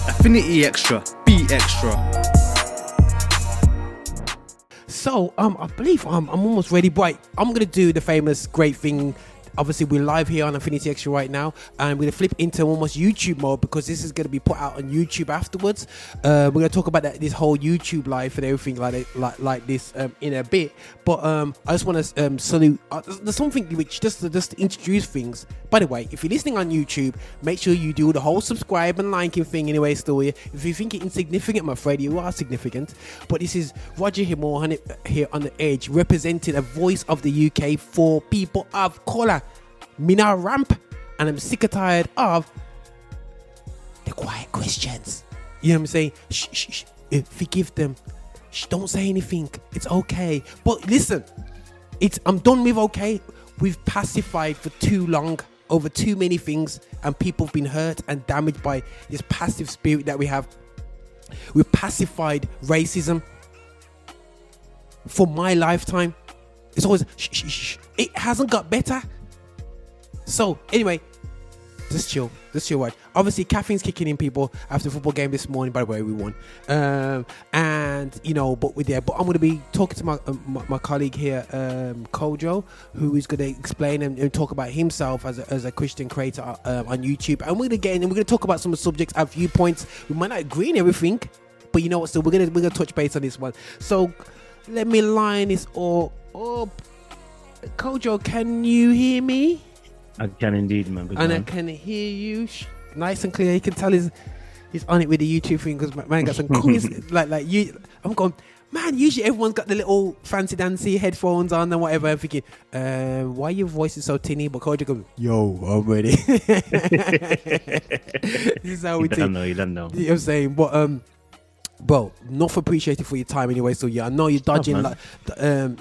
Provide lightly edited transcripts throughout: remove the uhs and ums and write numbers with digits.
Affinity Xtra, be extra. So I believe I'm almost ready, but I'm gonna do the famous great thing. Obviously, we're live here on Affinity Xtra right now, and we're gonna flip into almost YouTube mode because this is gonna be put out on YouTube afterwards. We're gonna talk about this whole YouTube life and everything like this in a bit. But I just want to salute. There's something which just to introduce things. By the way, if you're listening on YouTube, make sure you do the whole subscribe and liking thing anyway. Still, if you think it insignificant, I'm afraid you are significant. But this is Roger here on the edge, representing a voice of the UK for people of colour. Mina ramp, and I'm sick and tired of the quiet questions. You know what I'm saying? Shh, forgive them. Shh, don't say anything. It's okay. But listen, I'm done with okay. We've pacified for too long over too many things, and people have been hurt and damaged by this passive spirit that we have. We've pacified racism for my lifetime. It's always shh. It hasn't got better. So anyway, just chill, right? Obviously, caffeine's kicking in, people, after the football game this morning. By the way, we won, and you know, but we're there. But I'm going to be talking to my colleague here, Kojo, who is going to explain and talk about himself as a Christian creator on YouTube. And we're going to get in and we're going to talk about some of the subjects, our viewpoints. We might not agree on everything, but you know what? So we're gonna touch base on this one. So let me line this all up. Kojo, can you hear me? I can indeed, man. And I can hear you nice and clear. You can tell he's on it with the YouTube thing because man got some cool like you. I'm going, man. Usually everyone's got the little fancy dancy headphones on and whatever. I'm thinking, why your voice is so tinny? But Kojo goes, yo, I'm ready. This is how we think. You don't know. You know what I'm saying? But bro, enough appreciated for your time anyway. So yeah, I know you're dodging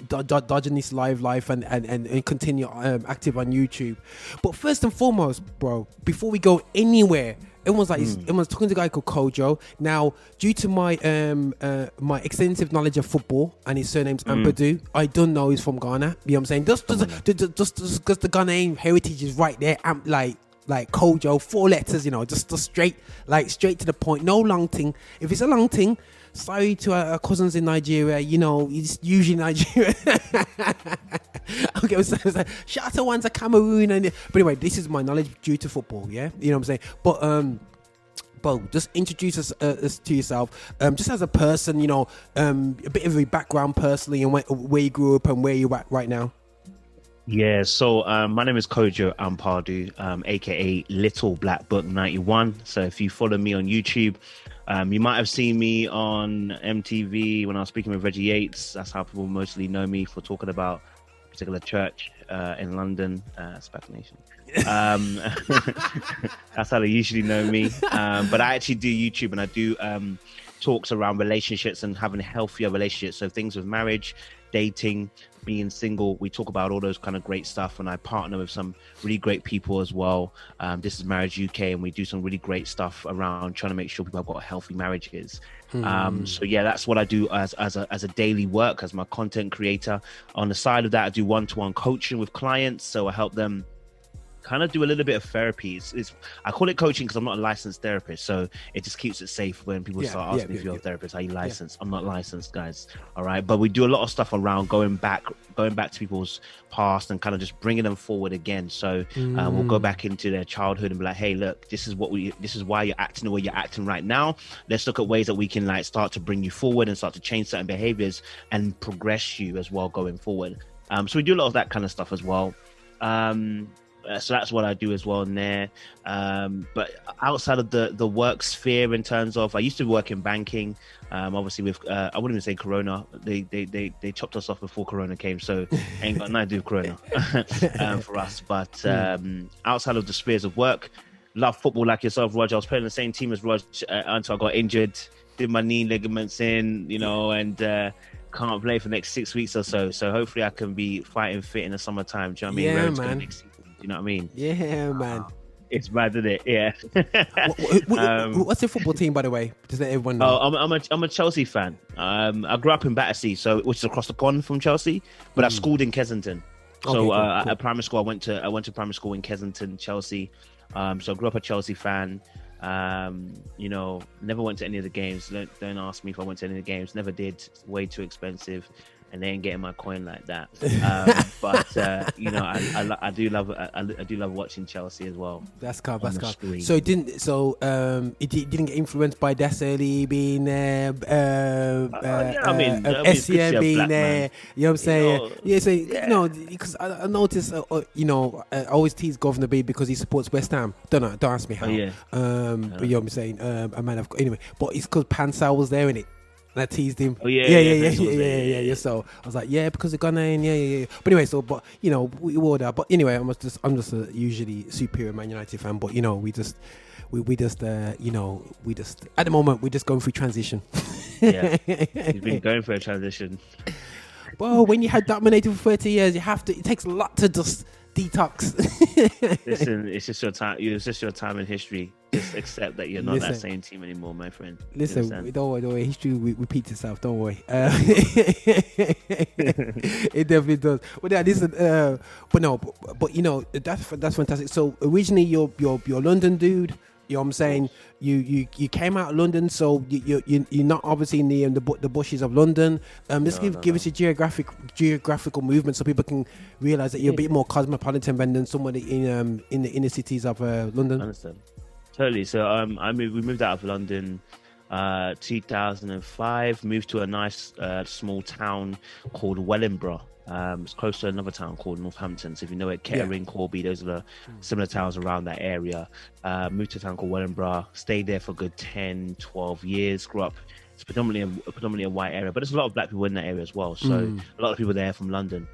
dodging this life and continue active on YouTube. But first and foremost, bro, before we go anywhere, everyone's talking to a guy called Kojo. Now, due to my my extensive knowledge of football and his surname's Ampadu, I don't know he's from Ghana. You know what I'm saying? Just because the Ghanaian heritage is right there, like Kojo, 4 letters, you know, just straight to the point. No long thing. If it's a long thing, sorry to our cousins in Nigeria, you know, it's usually Nigeria. Okay, so shout out to ones of Cameroon but anyway, this is my knowledge due to football, yeah? You know what I'm saying? But Bo, just introduce us to yourself, just as a person, you know, a bit of your background personally and where you grew up and where you're at right now. Yeah, so my name is Kojo Ampadu, aka Little Black Book 91. So if you follow me on YouTube, you might have seen me on MTV when I was speaking with Reggie Yates. That's how people mostly know me, for talking about a particular church in London, Spac Nation. That's how they usually know me. But I actually do YouTube, and I do talks around relationships and having healthier relationships. So things with marriage, dating, being single, we talk about all those kind of great stuff, and I partner with some really great people as well. This is Marriage UK, and we do some really great stuff around trying to make sure people have got healthy marriages. So yeah, that's what I do as a daily work, as my content creator. On the side of that, I do one-to-one coaching with clients, so I help them kind of do a little bit of therapy. I call it coaching because I'm not a licensed therapist, so it just keeps it safe when people start asking if you're a therapist. Are you licensed? I'm not licensed, guys. All right, but we do a lot of stuff around going back to people's past and kind of just bringing them forward again. So we'll go back into their childhood and be like, hey, look, this is why you're acting the way you're acting right now. Let's look at ways that we can like start to bring you forward and start to change certain behaviors and progress you as well going forward. So we do a lot of that kind of stuff as well. So that's what I do as well in there. But outside of the work sphere, in terms of, I used to work in banking. Obviously with I wouldn't even say Corona. They chopped us off before Corona came, so ain't got nothing to do with Corona for us. But outside of the spheres of work, love football like yourself, Roger. I was playing the same team as Roger until I got injured, did my knee ligaments in, you know, and can't play for the next 6 weeks or so. So hopefully I can be fighting fit in the summertime. Do you know what I mean? Yeah, man. Do you know what I mean? Yeah, man. It's mad, isn't it? Yeah. What's your football team, by the way? Does that everyone know? Oh, I'm a Chelsea fan. I grew up in Battersea, which is across the pond from Chelsea, but I schooled in Kensington. So cool. at primary school, I went to primary school in Kensington, Chelsea. So I grew up a Chelsea fan. You know, never went to any of the games. Don't ask me if I went to any of the games. Never did. It's way too expensive, and they ain't getting my coin like that. But you know, I do love watching Chelsea as well. That's calm. That's calm. Screen. So it didn't. So it didn't get influenced by Desailly being there. SCM being there. You know what I'm saying? Yeah. So you know, because I noticed. You know, I always tease Governor B because he supports West Ham. Don't ask me how. But you know what I'm saying? A man of anyway. But it's because Pansal was there in it. And I teased him. Oh yeah. So I was like, yeah, because they're gonna, yeah. But anyway, but you know, we wore that. But anyway, I'm just a usually superior Man United fan. But you know, we just at the moment we're just going through transition. Yeah, he's been going through a transition. Well, when you had dominated for 30 years, you have to. It takes a lot to just detox. Listen, it's just your time. It's just your time in history. Just accept that you're not that same team anymore, my friend. Listen, don't worry. History repeats itself. Don't worry. It definitely does. But yeah, listen. But you know, that's fantastic. So originally, you're London dude. You know what I'm saying? You came out of London, so you're not obviously in the bushes of London. Give us a geographical movement so people can realize that you're a bit more cosmopolitan than somebody in the inner cities of London. I understand. Totally. So we moved out of London 2005, moved to a nice small town called Wellingborough. It's close to another town called Northampton. So if you know it, Kettering, Corby, those are the similar towns around that area. Moved to a town called Wellingborough, stayed there for a good 10, 12 years, grew up. It's predominantly a white area, but there's a lot of black people in that area as well. So a lot of people there from London.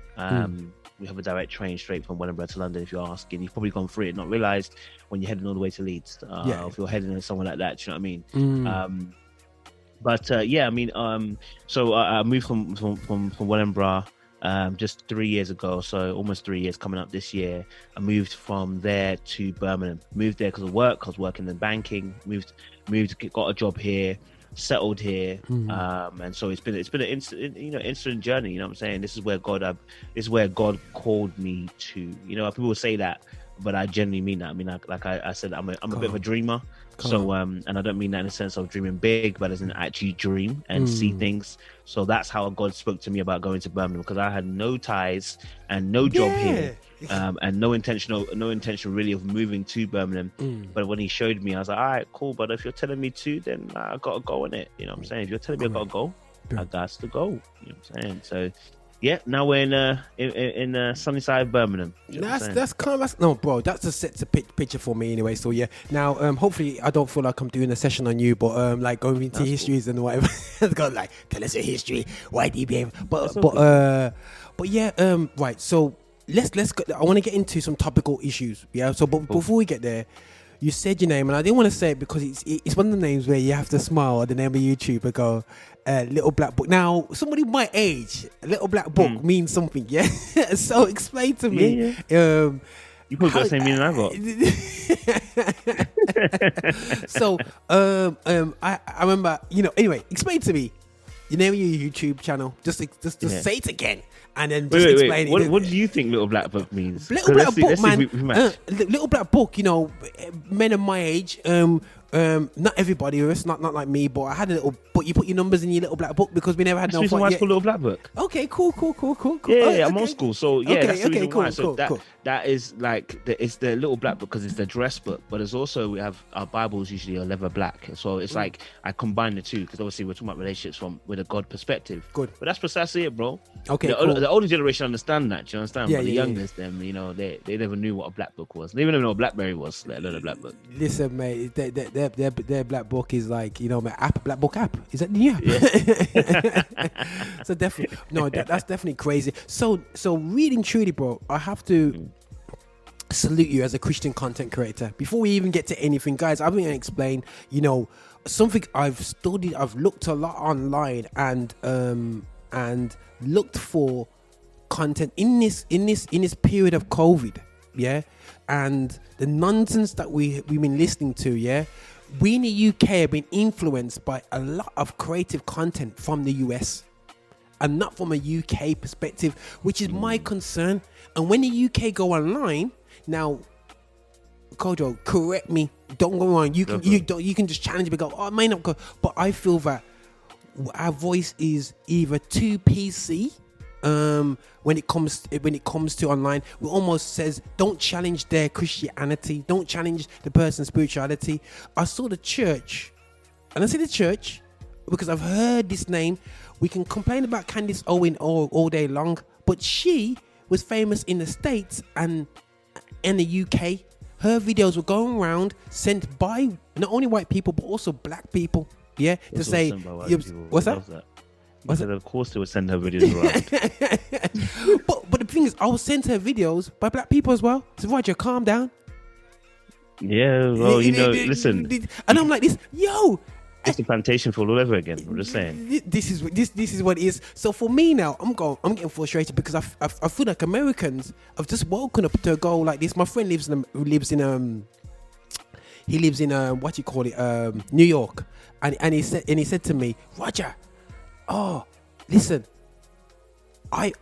We have a direct train straight from Wellingborough to London. If you're asking, you've probably gone through it, not realised when you're heading all the way to Leeds. If you're heading somewhere like that, do you know what I mean? So I moved from Wellingborough just 3 years ago, so almost 3 years coming up this year. I moved from there to Birmingham. Moved there because of work. I was working in banking. Moved, got a job here, settled here, and so it's been an instant journey. You know what I'm saying? This is where God called me to. You know, people will say that, but I genuinely mean that. I mean, like I said, I'm a bit of a dreamer. So and I don't mean that in the sense of dreaming big, but as in actually dream and see things. So that's how God spoke to me about going to Birmingham, because I had no ties and no job here, and no intention really of moving to Birmingham. But when He showed me, I was like, all right, cool. But if you're telling me to, then I gotta go in it. You know what I'm saying? If you're telling me I gotta go, I got to go. You know what I'm saying? So. Yeah, now we're in sunny side of Birmingham. That's kind of no, bro. That's a set to picture for me anyway. So yeah, now hopefully I don't feel like I'm doing a session on you, but like going into that's histories cool. And whatever. Got like tell us your history. Why do you behave? But yeah, right. So let's go. I want to get into some topical issues. Yeah. So but before we get there. You said your name, and I didn't want to say it because it's one of the names where you have to smile at the name of YouTube and go, Little Black Book. Now, somebody my age, Little Black Book means something, yeah? So explain to me. Yeah. You probably got the same meaning I got. So, I remember, anyway, explain to me your name of your YouTube channel. Just say it again. And then just explain it. What do you think Little Black Book means? Little Black Book, man. Little Black Book, men of my age, not everybody, it's not like me, but I had a little. But you put your numbers in your Little Black Book because we never had that's no. That's why it's called Little Black Book. Okay, cool. Yeah, I'm old school, so yeah, that's the reason why. So that is like it's the Little Black Book because it's the dress book, but it's also we have our Bibles usually are leather black, so it's like I combine the two because obviously we're talking about relationships with a God perspective. Good, but that's precisely it, bro. Okay, the older generation understand that. Do you understand? Yeah, but the youngest, them, they never knew what a black book was. They even know what BlackBerry was, let alone a black book. Listen, mate, their black book is like black book app. Is that yeah? So definitely that's definitely crazy. So really truly, bro, I have to salute you as a Christian content creator. Before we even get to anything, guys, I'm going to explain. Something I've studied. I've looked a lot online and looked for content in this period of COVID, yeah, and the nonsense that we've been listening to, yeah. We in the UK have been influenced by a lot of creative content from the US and not from a UK perspective, which is my concern. And when the UK go online, now, Kojo, correct me. Don't go wrong. You can just challenge me. Go, oh, it may not go, but I feel that our voice is either too PC. When it comes to online, we almost says don't challenge their Christianity, don't challenge the person's spirituality. I saw the church, and I say the church because I've heard this name. We can complain about Candace Owen all day long, but she was famous in the States and in the UK. Her videos were going around, sent by not only white people but also black people. Yeah, to say, what's that? I said, of course they would send her videos around. but the thing is, I was sent her videos by black people as well. So Roger, calm down. Yeah, well, listen. And I'm like this, yo. It's the plantation field all over again. I'm just saying. This is what it is. So for me now, I'm getting frustrated because I feel like Americans have just woken up to a goal like this. My friend lives in what you call it, New York, and he said to me, Roger, oh, listen, I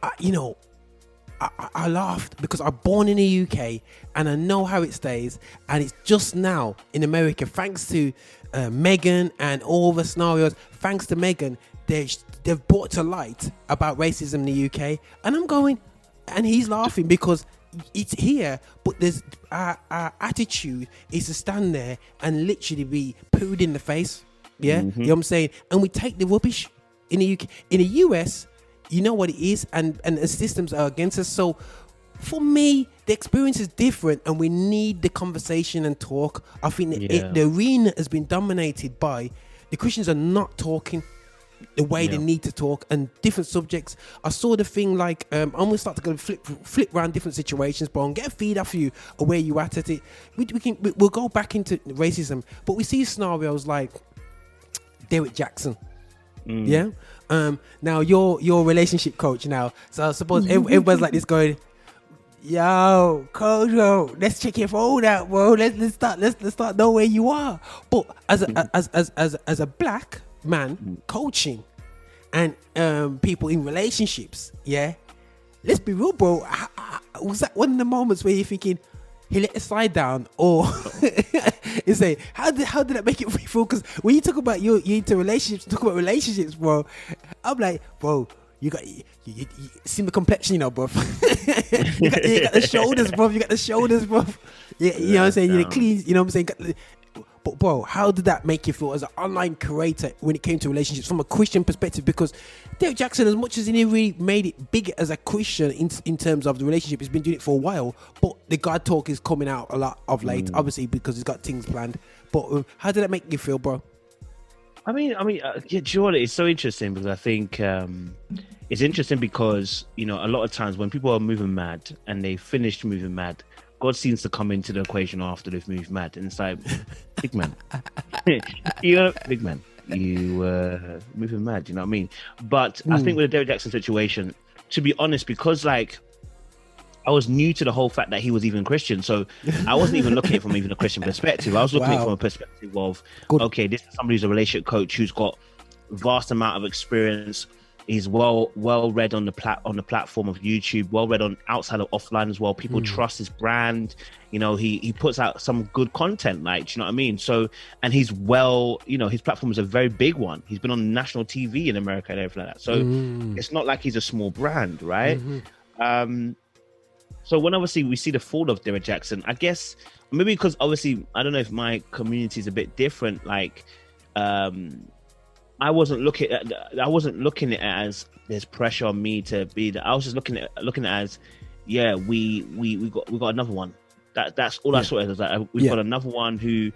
laughed because I'm born in the UK and I know how it stays, and it's just now in America, thanks to Meghan and all the scenarios, thanks to Meghan, they've brought to light about racism in the UK, and I'm going, and he's laughing because it's here, but there's our attitude is to stand there and literally be pooed in the face. Yeah, you know what I'm saying, and we take the rubbish. In the UK, in the US, you know what it is, and the systems are against us. So, for me, the experience is different, and we need the conversation and talk. I think the arena has been dominated by the Christians are not talking the way they need to talk, and different subjects. I saw the thing like I'm gonna start to go flip around different situations, but I'll get a feed off you of where you at it. We'll go back into racism, but we see scenarios like Derek Jackson. Yeah. Now you're relationship coach now, so I suppose everybody's like this going, yo, Kojo, let's check your phone out, bro. Let's start know where you are. But as a black man coaching and people in relationships, yeah, let's be real, bro. Was that one of the moments where you're thinking, he let the slide down, or you say, how did that make it feel? Because when you talk about you into relationships, bro, I'm like, bro, you see the complexion, bro. you got the shoulders, bro. You got the shoulders, bro. Yeah, you know what I'm saying. You're clean. You know what I'm saying. But bro, how did that make you feel as an online creator when it came to relationships from a Christian perspective? Because Derek Jackson, as much as he really made it big as a Christian in terms of the relationship, he's been doing it for a while. But the God talk is coming out a lot of late, obviously, because he's got things planned. But how did that make you feel, bro? I mean, Jordan, it's so interesting because I think it's interesting because a lot of times when people are moving mad and they finish moving mad, God seems to come into the equation after they've moved mad, and it's like, big man, big man, you moving mad, you know what I mean? But I think with the Derek Jackson situation, to be honest, because like I was new to the whole fact that he was even Christian, so I wasn't even looking at it from even a Christian perspective. I was looking at it from a perspective of, okay, this is somebody who's a relationship coach who's got vast amount of experience. He's well read on the platform of YouTube, well read on outside of offline as well. People trust his brand. He puts out some good content, like, you know what I mean? So, and he's his platform is a very big one. He's been on national TV in America and everything like that. So it's not like he's a small brand, right? So when obviously we see the fall of Derek Jackson, I guess maybe because obviously, I don't know if my community is a bit different, like, I wasn't looking at it as there's pressure on me to be that. I was just looking at it as, yeah, we got another one. That's all I saw it as. Like, we've got another one who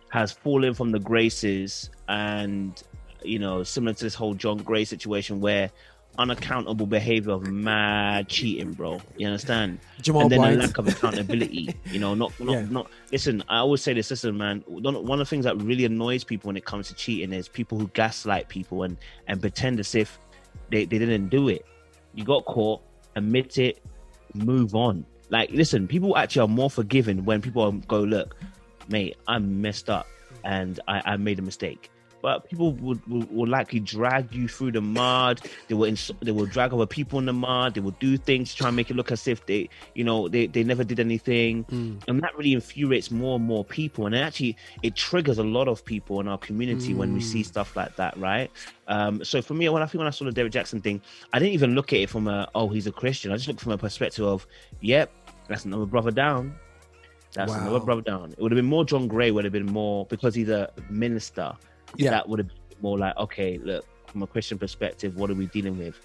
has fallen from the graces, and similar to this whole John Gray situation where unaccountable behavior of mad cheating, bro. You understand? Jamal and then Bryant. a lack of accountability. Not. Listen, I always say this. Listen, man. One of the things that really annoys people when it comes to cheating is people who gaslight people and pretend as if they didn't do it. You got caught, admit it, move on. Like, listen, people actually are more forgiving when people go, look, mate, I messed up and I made a mistake. but people would likely drag you through the mud. They will drag other people in the mud. They will do things to try and make it look as if they never did anything. And that really infuriates more and more people. And actually, it triggers a lot of people in our community when we see stuff like that, right? So for me, when I saw the Derrick Jackson thing, I didn't even look at it from he's a Christian. I just looked from a perspective of, yep, that's another brother down. That's another brother down. It would have been more John Gray, would have been more, because he's a minister. Yeah. That would have been more like, okay, look, from a Christian perspective, what are we dealing with?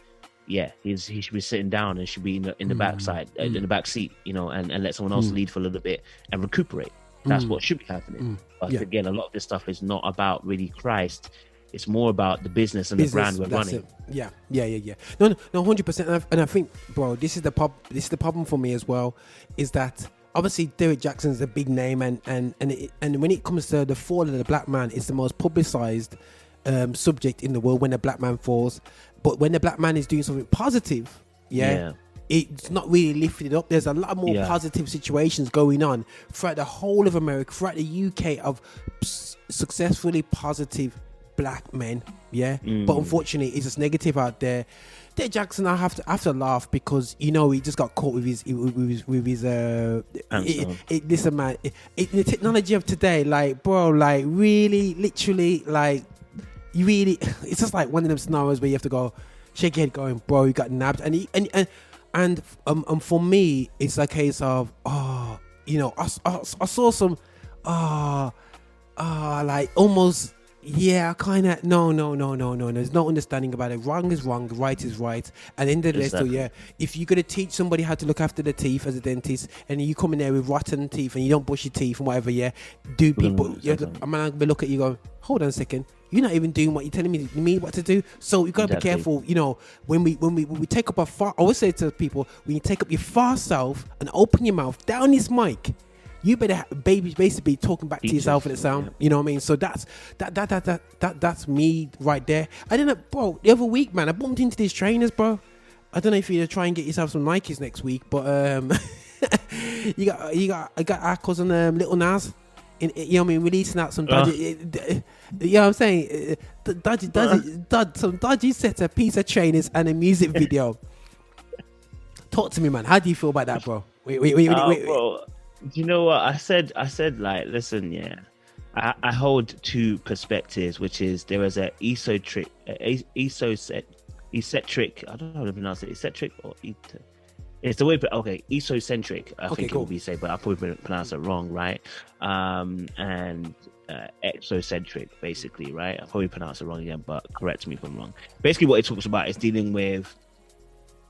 Yeah, he should be sitting down and should be in the backside, in the back seat, and let someone else lead for a little bit and recuperate. That's what should be happening. But again, a lot of this stuff is not about really Christ. It's more about the business and the brand we're running. Yeah. No, 100%. And I think, bro, this is the problem for me as well, is that obviously Derrick Jackson is a big name, and when it comes to the fall of the black man, it's the most publicized subject in the world when the black man falls. But when the black man is doing something positive, it's not really lifted up. There's a lot more positive situations going on throughout the whole of America, throughout the UK, of successfully positive black men. But unfortunately, it's just negative out there. Derrick Jackson, I have to laugh, because he just got caught with his listen, man, the technology of today, like, bro, like, really, literally, like, you really, it's just like one of them scenarios where you have to go shake your head going, bro, you got nabbed. And for me, it's a case of, I saw some like almost, kind of, no. There's no understanding about it. Wrong is wrong, right is right. And in the list, if you're going to teach somebody how to look after the teeth as a dentist, and you come in there with rotten teeth and you don't brush your teeth and whatever, do people, I'm going to look at you going, hold on a second, you're not even doing what you're telling me what to do. So you got to be careful, when we take up I always say to people, when you take up your far self and open your mouth down this mic, you better basically be talking back to yourself at the sound. You know what I mean? So that's me right there. I don't know, bro. The other week, man, I bumped into these trainers, bro. I don't know if you're trying to get yourself some Nikes next week, but I got our cousin Little Nas, you know what I mean, releasing out some dodgy, you know what I'm saying, some dodgy set of piece of trainers and a music video. Talk to me, man. How do you feel about that, bro? Wait. Bro. Do you know what I said? I said, like, listen, I hold two perspectives, which is there is a eccentric. I don't know how to pronounce it. Eccentric or it's the way. Okay, esocentric. I think it would be say, but I probably pronounce it wrong, right? And exocentric, basically, right? I probably pronounce it wrong again, but correct me if I'm wrong. Basically, what it talks about is dealing with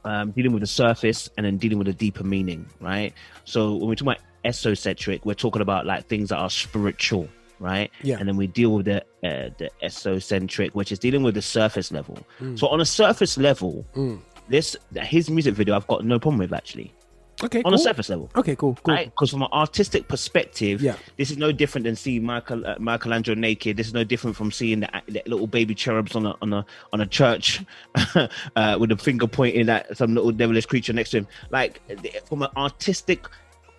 the surface and then dealing with a deeper meaning, right? So when we talk about esocentric, we're talking about like things that are spiritual, right? And then we deal with the esocentric, which is dealing with the surface level. So on a surface level, his music video I've got no problem with, actually. Okay, on a surface level. Okay, cool. Right? Because from an artistic perspective, this is no different than seeing Michelangelo naked. This is no different from seeing the little baby cherubs on a church with a finger pointing at some little devilish creature next to him. Like, from an artistic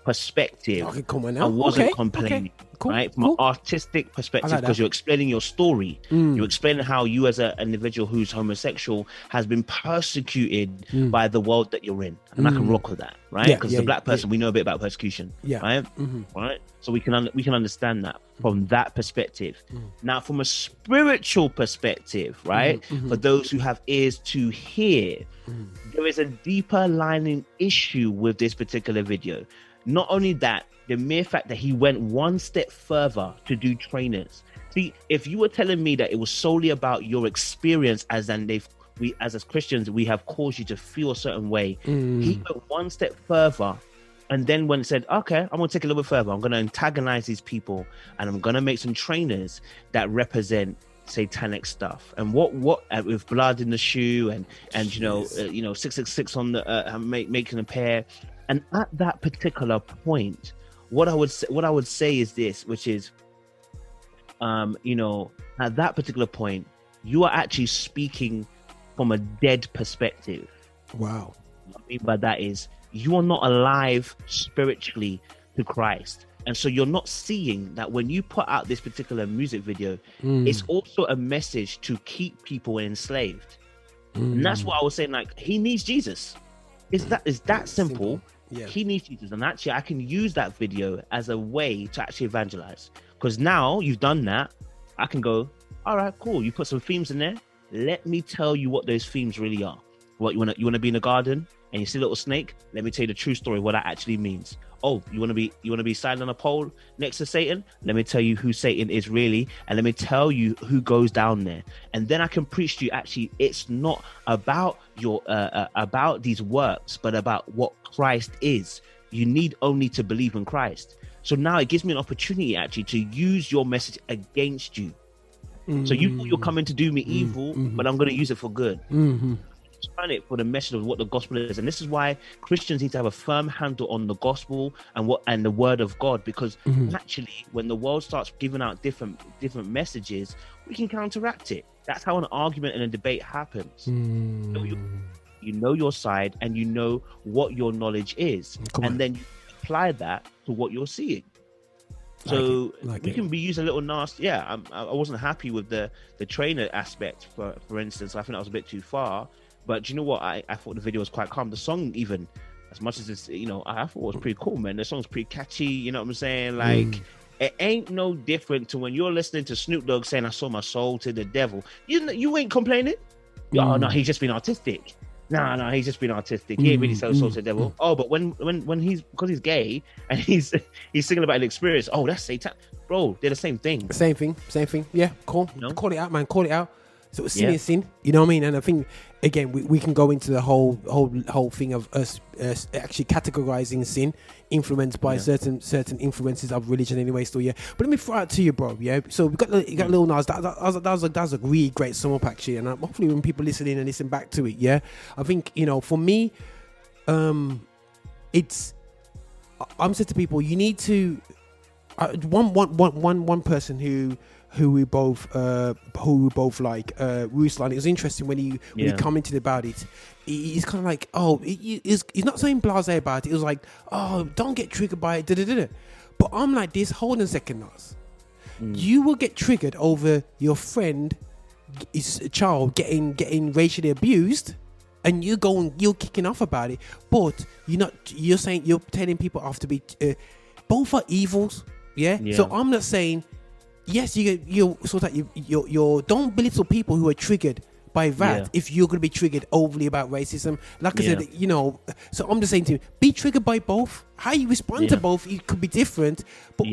perspective, I wasn't complaining. Right, from an artistic perspective, because you're explaining your story. You're explaining how you, as an individual who's homosexual, has been persecuted by the world that you're in, and I can rock with that, right? Because as a black person, we know a bit about persecution, right? Right, so we can understand that from that perspective. Now, from a spiritual perspective, right, for those who have ears to hear, there is a deeper lining issue with this particular video. Not only that, the mere fact that he went one step further to do trainers. See, if you were telling me that it was solely about your experience, as Christians, we have caused you to feel a certain way, he went one step further, and then when it said, okay, I'm going to take a little bit further, I'm going to antagonize these people, and I'm going to make some trainers that represent satanic stuff, and what with blood in the shoe, and 666 on the making a pair. And at that particular point, what I would say is this, which is, at that particular point, you are actually speaking from a dead perspective. Wow. What I mean by that is, you are not alive spiritually to Christ. And so you're not seeing that when you put out this particular music video, it's also a message to keep people enslaved. And that's what I was saying, like, he needs Jesus. Is that simple? Yeah. He needs Jesus. And actually, I can use that video as a way to actually evangelize. Because now you've done that, I can go, all right, cool. You put some themes in there. Let me tell you what those themes really are. What, you wanna be in a garden and you see a little snake? Let me tell you the true story, what that actually means. Oh, you wanna be silent on a pole next to Satan? Let me tell you who Satan is really, and let me tell you who goes down there. And then I can preach to you, actually, it's not about your about these works, but about what Christ is. You need only to believe in Christ. So now it gives me an opportunity actually to use your message against you. So you thought you're coming to do me evil, but I'm going to use it for good. Turn it for the message of what the gospel is. And this is why Christians need to have a firm handle on the gospel and the word of God, because actually when the world starts giving out different messages, we can counteract it. That's how an argument and a debate happens. You know your side and you know what your knowledge is, then you apply that to what you're seeing. So we can be using a little nasty. Yeah, I wasn't happy with the trainer aspect, for instance. I think that was a bit too far. But do you know what? I thought the video was quite calm. The song, even as much as it's, I thought it was pretty cool, man. The song's pretty catchy. You know what I'm saying? Like, it ain't no different to when you're listening to Snoop Dogg saying, "I sold my soul to the devil." You ain't complaining. Oh no, he's just been artistic. No, he's just been artistic. He ain't really sold soul to the devil. Oh, but when he's, because he's gay and he's singing about an experience. Oh, that's Satan, bro. They're the same thing. Same thing. Yeah, cool. Call it out, man. Call it out. So sin is sin, you know what I mean? And I think again we can go into the whole thing of us actually categorizing sin, influenced by certain influences of religion anyway. Still, yeah. But let me throw it to you, bro. Yeah. So you got Lil Nas. That was a really great sum up actually, and hopefully when people listen in and listen back to it, yeah, I think for me, it's I'm saying to people, you need to one person who we both like, Ruslan. It was interesting when he commented about it. He's kind of like, he's not saying blasé about it. It was like, don't get triggered by it. But I'm like this. Hold on a second, Nas. You will get triggered over your friend, his child getting racially abused, and you're kicking off about it. But you're saying, you're telling people off to be both are evils. Yeah. So I'm not saying. Yes, you sort of you don't belittle people who are triggered by that if you're going to be triggered overly about racism. Like I said, so I'm just saying to you, be triggered by both. How you respond to both, it could be different. But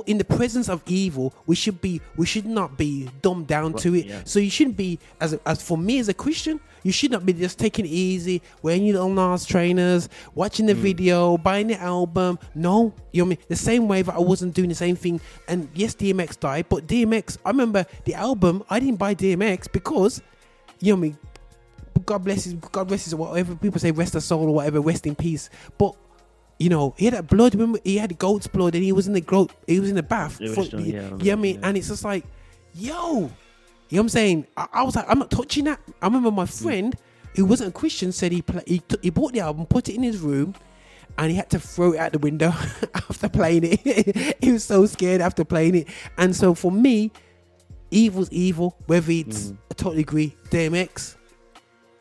in the presence of evil, we should not be dumbed down to it. Yeah. So you shouldn't be, as for me as a Christian, you should not be just taking it easy, wearing your little Nas trainers, watching the video, buying the album. No, you know what I mean? The same way that I wasn't doing the same thing. And yes, DMX died, but DMX, I remember the album, I didn't buy DMX because, you know what I mean? God bless his, whatever people say, rest his soul or whatever, rest in peace. But he had that blood. Remember, he had goat's blood, and he was in the bath. You know what I mean? And it's just like, yo, you know what I'm saying? I was like, I'm not touching that. I remember my friend who wasn't a Christian said he bought the album, put it in his room, and he had to throw it out the window after playing it. He was so scared after playing it. And so for me, evil's evil, whether it's, I totally agree, DMX,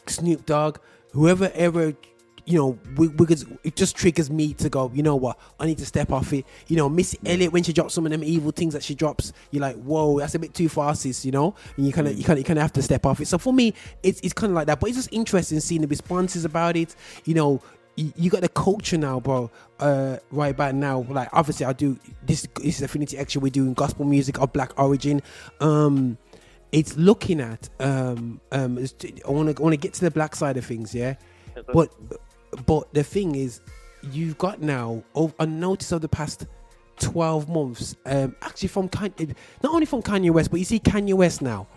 Snoop Dogg, whoever ever, because it just triggers me to go, you know what, I need to step off it. Missy Elliott, when she drops some of them evil things that she drops, you're like, whoa, that's a bit too far, sis, and you kind of have to step off it. So for me, it's kind of like that. But it's just interesting seeing the responses about it. You got the culture now, bro. Right about now, like obviously I do this is Affinity Xtra. We're doing gospel music of black origin. It's looking at I want to get to the black side of things, yeah. But the thing is, you've got now a notice of the past 12 months, actually from not only from Kanye West, but you see Kanye West now.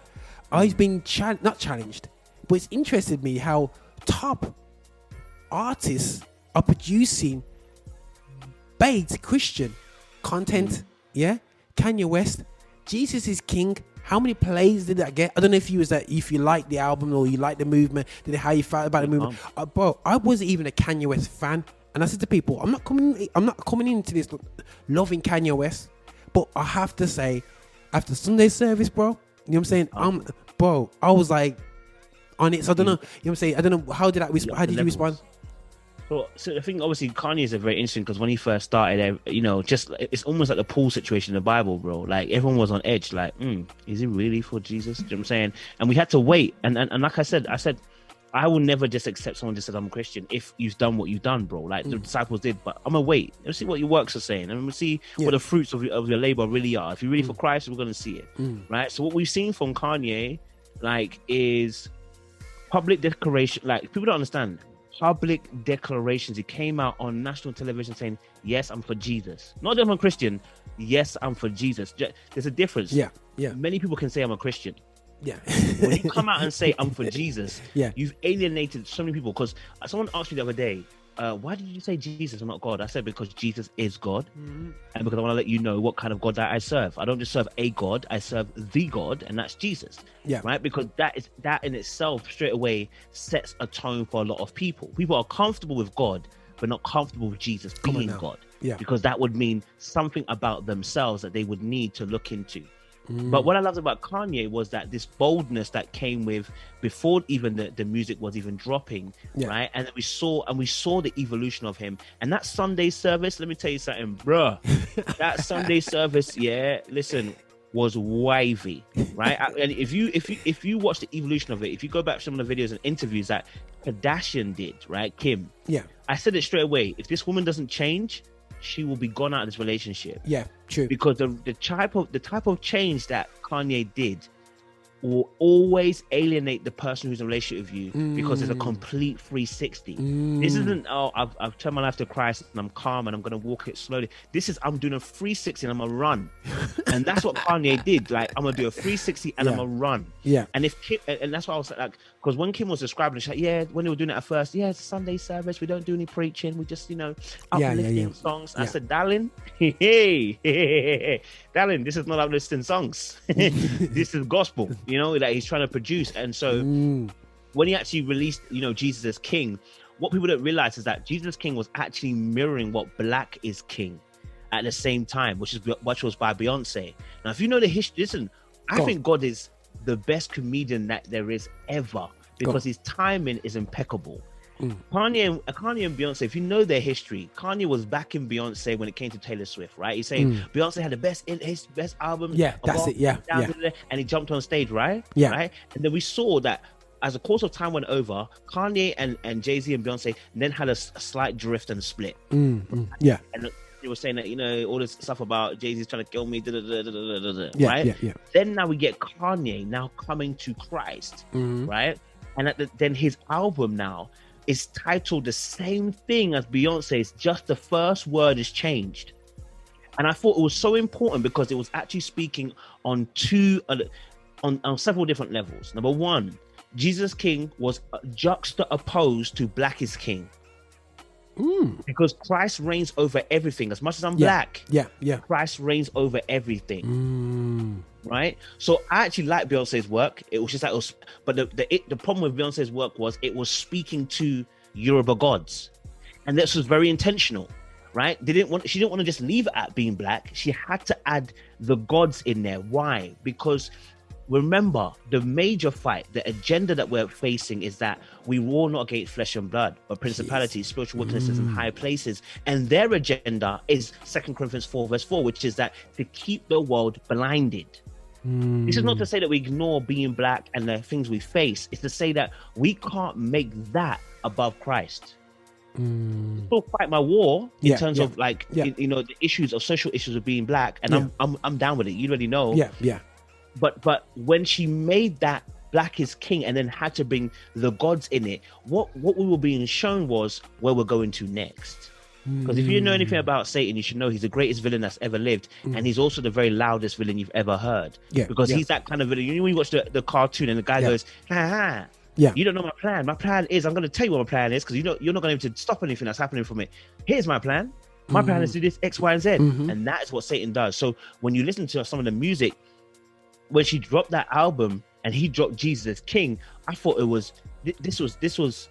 I've been not challenged, but it's interested me how top artists are producing bait Christian content. Yeah, Kanye West, Jesus is King. How many plays did that get? I don't know if you like the album or you like the movement, how you felt about the movement. Bro, I wasn't even a Kanye West fan And I said to people, I'm not coming into this loving Kanye West, but I have to say, after Sunday service, bro, you know what I'm saying? Bro, I was like on it. So I don't know, you know what I'm saying? I don't know, how did you respond? So I think obviously Kanye is a very interesting, because when he first started, you know, just it's almost like the Paul situation in the Bible, bro. Like everyone was on edge, like, is he really for Jesus? You know what I'm saying? And we had to wait. And like I said, I will never just accept someone just said I'm a Christian if you've done what you've done, bro. Like the disciples did. But I'm gonna wait. Let's see what your works are saying, and I'm gonna see what the fruits of your labor really are. If you're really for Christ, we're gonna see it, right? So what we've seen from Kanye, like, is public declaration. Like, people don't understand public declarations. He came out on national television saying, "Yes, I'm for Jesus." Not that I'm a Christian. Yes, I'm for Jesus. There's a difference. Yeah. Many people can say I'm a Christian. Yeah. When you come out and say I'm for Jesus, you've alienated so many people. Because someone asked me the other day, why did you say Jesus and not God? I said because Jesus is God, and because I want to let you know what kind of God that I serve. I don't just serve a God, I serve the God, and that's Jesus. Yeah. Right? Because that in itself straight away sets a tone for a lot of people. People are comfortable with God, but not comfortable with Jesus being God. Yeah. Because that would mean something about themselves that they would need to look into. But what I loved about Kanye was that this boldness that came with before even the music was even dropping, right? And then we saw the evolution of him. And that Sunday service, let me tell you something, bruh. That Sunday service, listen, was wavy, right? And if you watch the evolution of it, if you go back to some of the videos and interviews that Kardashian did, right, Kim? Yeah. I said it straight away. If this woman doesn't change, she will be gone out of this relationship. Yeah, true. Because the type of change that Kanye did will always alienate the person who's in a relationship with you, because it's a complete 360. This isn't, I've turned my life to Christ and I'm calm and I'm going to walk it slowly. This is, I'm doing a 360 and I'm going to run. And that's what Kanye did. Like, I'm going to do a 360 and I'm going to run. Yeah. And if Kim, and that's why I was like, because when Kim was describing it, she's like, when they were doing it at first, it's a Sunday service. We don't do any preaching. We just, uplifting songs. I said, darling, darling, this is not uplifting songs. This is gospel. That he's trying to produce. And so when he actually released, Jesus as King, what people don't realize is that Jesus King was actually mirroring what Black is King at the same time, which was by Beyonce. Now, if you know the history, listen, I think God is the best comedian that there is ever, because his timing is impeccable. Kanye and Beyonce, if you know their history, Kanye was backing Beyonce when it came to Taylor Swift, right? He's saying Beyonce had his best album. Yeah, that's it. Yeah. And he jumped on stage, right? Yeah. Right. And then we saw that as the course of time went over, Kanye and Jay-Z and Beyonce then had a slight drift and split. Yeah. And they were saying that, all this stuff about Jay-Z's trying to kill me, right? Yeah. Then now we get Kanye now coming to Christ, right? And then his album now is titled the same thing as Beyonce's, just the first word is changed. And I thought it was so important because it was actually speaking on on several different levels. Number one, Jesus King was juxtaposed to Black is King. Because Christ reigns over everything. As much as I'm Black, Christ reigns over everything. Right? So I actually like Beyonce's work. It was just like, but the problem with Beyonce's work was it was speaking to Yoruba gods, and this was very intentional. Right? She didn't want to just leave it at being Black. She had to add the gods in there. Why? Because remember, the major fight, the agenda that we're facing is that we war not against flesh and blood, but principalities, spiritual wickednesses in high places. And their agenda is 2 Corinthians 4 verse 4, which is that to keep the world blinded. This is not to say that we ignore being Black and the things we face. It's to say that we can't make that above Christ. Still fight my war in terms of the issues of social issues of being Black, and I'm down with it. You already know. But when she made that Black is King and then had to bring the gods in it, what we were being shown was where we're going to next. Because if you know anything about Satan, you should know he's the greatest villain that's ever lived, and he's also the very loudest villain you've ever heard. Because he's that kind of villain. When you watch the cartoon and the guy goes, you don't know my plan. My plan is, I'm going to tell you what my plan is, because you're not going to stop anything that's happening from it. Here's my plan. My plan is to do this X, Y, and Z. And that is what Satan does. So when you listen to some of the music, when she dropped that album and he dropped Jesus as King, I thought it was this was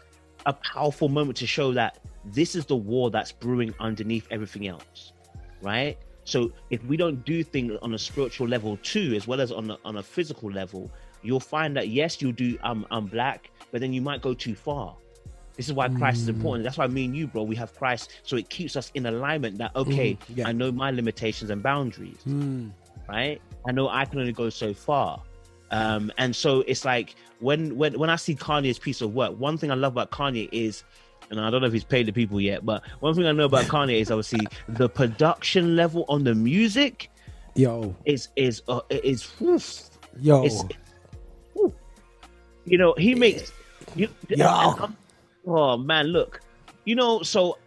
a powerful moment to show that this is the war that's brewing underneath everything else, right? So if we don't do things on a spiritual level too, as well as on a physical level, you'll find that yes, you'll do I'm black, but then you might go too far. This is why Christ is important. That's why me and you, bro, we have Christ, so it keeps us in alignment. That I know my limitations and boundaries, right? I know I can only go so far. And so it's like when I see Kanye's piece of work, one thing I love about Kanye is, and I don't know if he's paid the people yet, but one thing I know about Kanye is obviously the production level on the music. Is you know, he makes oh man, look, you know, so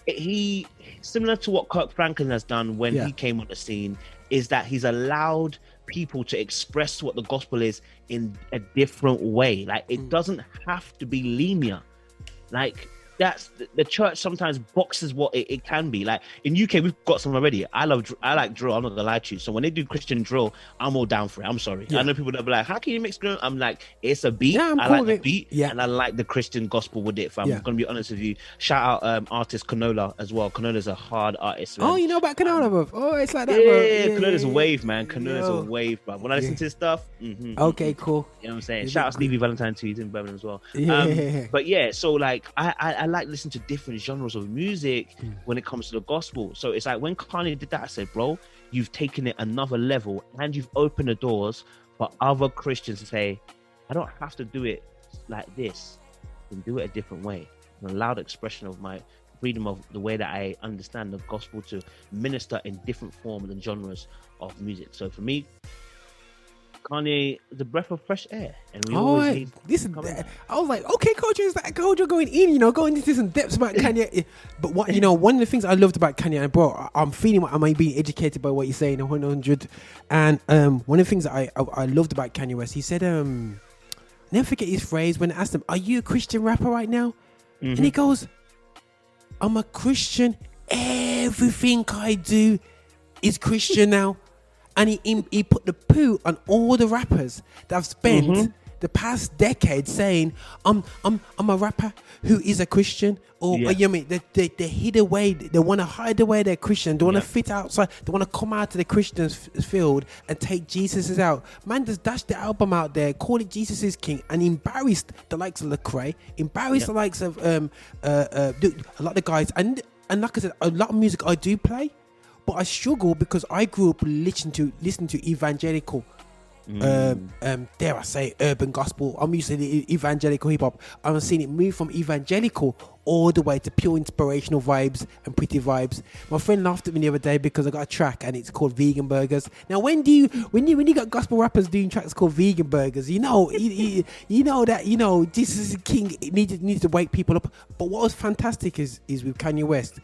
he, similar to what Kirk Franklin has done when he came on the scene, is that he's allowed people to express what the gospel is in a different way. Like, it doesn't have to be linear. Like, that's the church sometimes boxes what it can be. Like in UK, we've got some already. I like drill. I'm not gonna lie to you. So when they do Christian drill, I'm all down for it. I'm sorry. I know people that be like, "How can you mix drill?" I'm like, it's a beat. I like the beat, and I like the Christian gospel with it. If I'm gonna be honest with you, shout out artist Canola as well. Canola's a hard artist, man. Oh, you know about Canola, bro? Oh, it's like that, bro. Yeah, Canola's a wave, man. Canola's a wave, bro. When I listen to his stuff, okay, cool. You know what I'm saying? Shout out Stevie Valentine too. He's in Birmingham as well. But yeah, so like I like listening to different genres of music when it comes to the gospel. So it's like when Kanye did that, I said, bro, you've taken it another level and you've opened the doors for other Christians to say, I don't have to do it like this. I can do it a different way. An allowed expression of my freedom of the way that I understand the gospel to minister in different forms and genres of music. So for me, Kanye, the breath of fresh air, and we always need I was like, okay, Kojo, is that Kojo going in? You know, going into some depths about Kanye. But what, you know, one of the things I loved about Kanye, and bro, I'm feeling like I'm being educated by what you're saying, 100. And one of the things that I loved about Kanye West, he said, never forget his phrase when I asked him, "Are you a Christian rapper right now?" And he goes, "I'm a Christian. Everything I do is Christian now." And he put the poo on all the rappers that have spent the past decade saying, I'm a rapper who is a Christian, or you know what I mean, they hid away, they want to hide away their Christian, they want to fit outside, they want to come out to the Christian field and take Jesus out. Man just dashed the album out there, called it Jesus is King, and embarrassed the likes of Lecrae, embarrassed the likes of a lot of guys, and like I said, a lot of music I do play. But I struggle because I grew up listening to evangelical, dare I say, urban gospel. I'm used to the evangelical hip hop. I'm seeing it move from evangelical all the way to pure inspirational vibes and pretty vibes. My friend laughed at me the other day because I got a track and it's called Vegan Burgers. Now, when you got gospel rappers doing tracks called Vegan Burgers, you know that Jesus is King. It needs to wake people up. But what was fantastic is with Kanye West.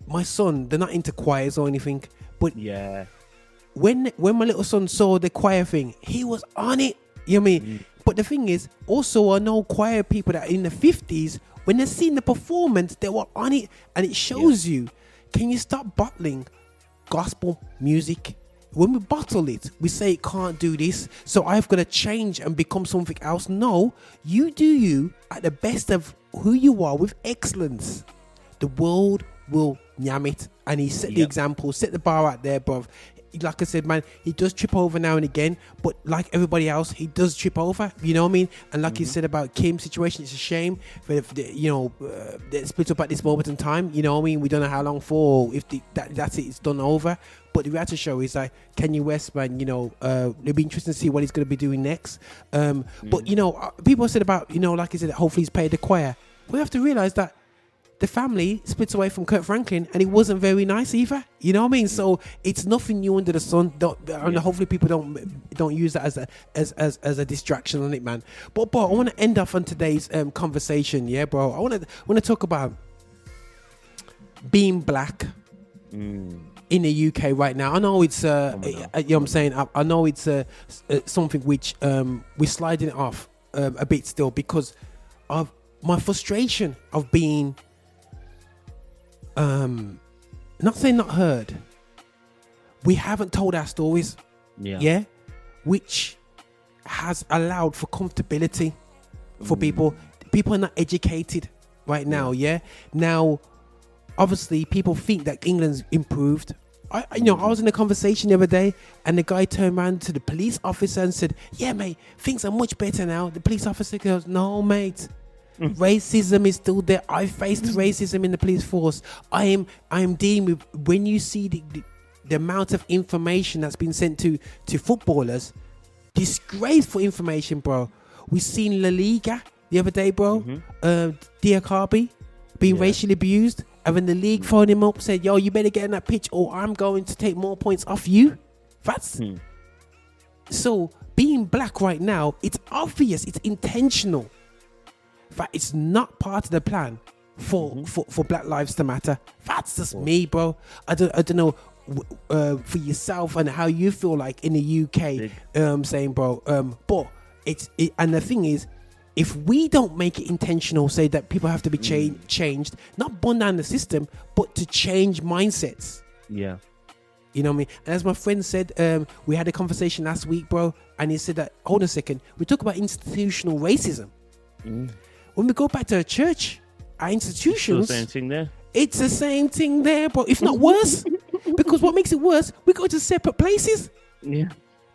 My son, they're not into choirs or anything, but when my little son saw the choir thing, he was on it. You know what I mean? But the thing is, also I know choir people that are in the 50s, when they're seeing the performance, they were on it, and it shows you. Can you stop bottling gospel music? When we bottle it, we say it can't do this, so I've got to change and become something else. No, you do you at the best of who you are with excellence. The world will yam it, and he set the example, set the bar out there, bruv. Like I said, man, he does trip over now and again, but like everybody else, he does trip over, you know what I mean? And like you said about Kim's situation, it's a shame for they split up at this moment in time, you know what I mean? We don't know how long for, if that's it, it's done over. But the reality show is like Kanye West, man, it'll be interesting to see what he's going to be doing next. But people said about, like I said, hopefully he's paid the choir. We have to realize that the family splits away from Kirk Franklin, and it wasn't very nice either. You know what I mean? So it's nothing new under the sun. And hopefully people don't use that as a distraction on it, man. But I want to end off on today's conversation, yeah, bro. I want to talk about being black in the UK right now. I know it's you know what I'm saying. I know it's something which we're sliding it off a bit still because of my frustration of being. Not saying not heard. We haven't told our stories, which has allowed for comfortability for people. People are not educated right now. Yeah. Now, obviously, people think that England's improved. I was in a conversation the other day, and the guy turned around to the police officer and said, "Yeah, mate, things are much better now." The police officer goes, "No, mate, racism is still there. I faced racism in the police force. I am dealing with, when you see the amount of information that's been sent to footballers, disgraceful information, bro. We seen La Liga the other day, bro. Diakabi being racially abused." And when the league phoned him up, said, "Yo, you better get in that pitch or I'm going to take more points off you." That's so being black right now, it's obvious, it's intentional. That it's not part of the plan for Black Lives to Matter. That's just me, bro. I don't know for yourself and how you feel like in the UK, saying, bro. But and the thing is, if we don't make it intentional, say that people have to be changed, not burn down the system, but to change mindsets. Yeah. You know what I mean? And as my friend said, we had a conversation last week, bro, and he said that, hold on a second, we talk about institutional racism. When we go back to a church, our institutions, it's the same thing there. It's the same thing there, bro, if not worse. Because what makes it worse, we go to separate places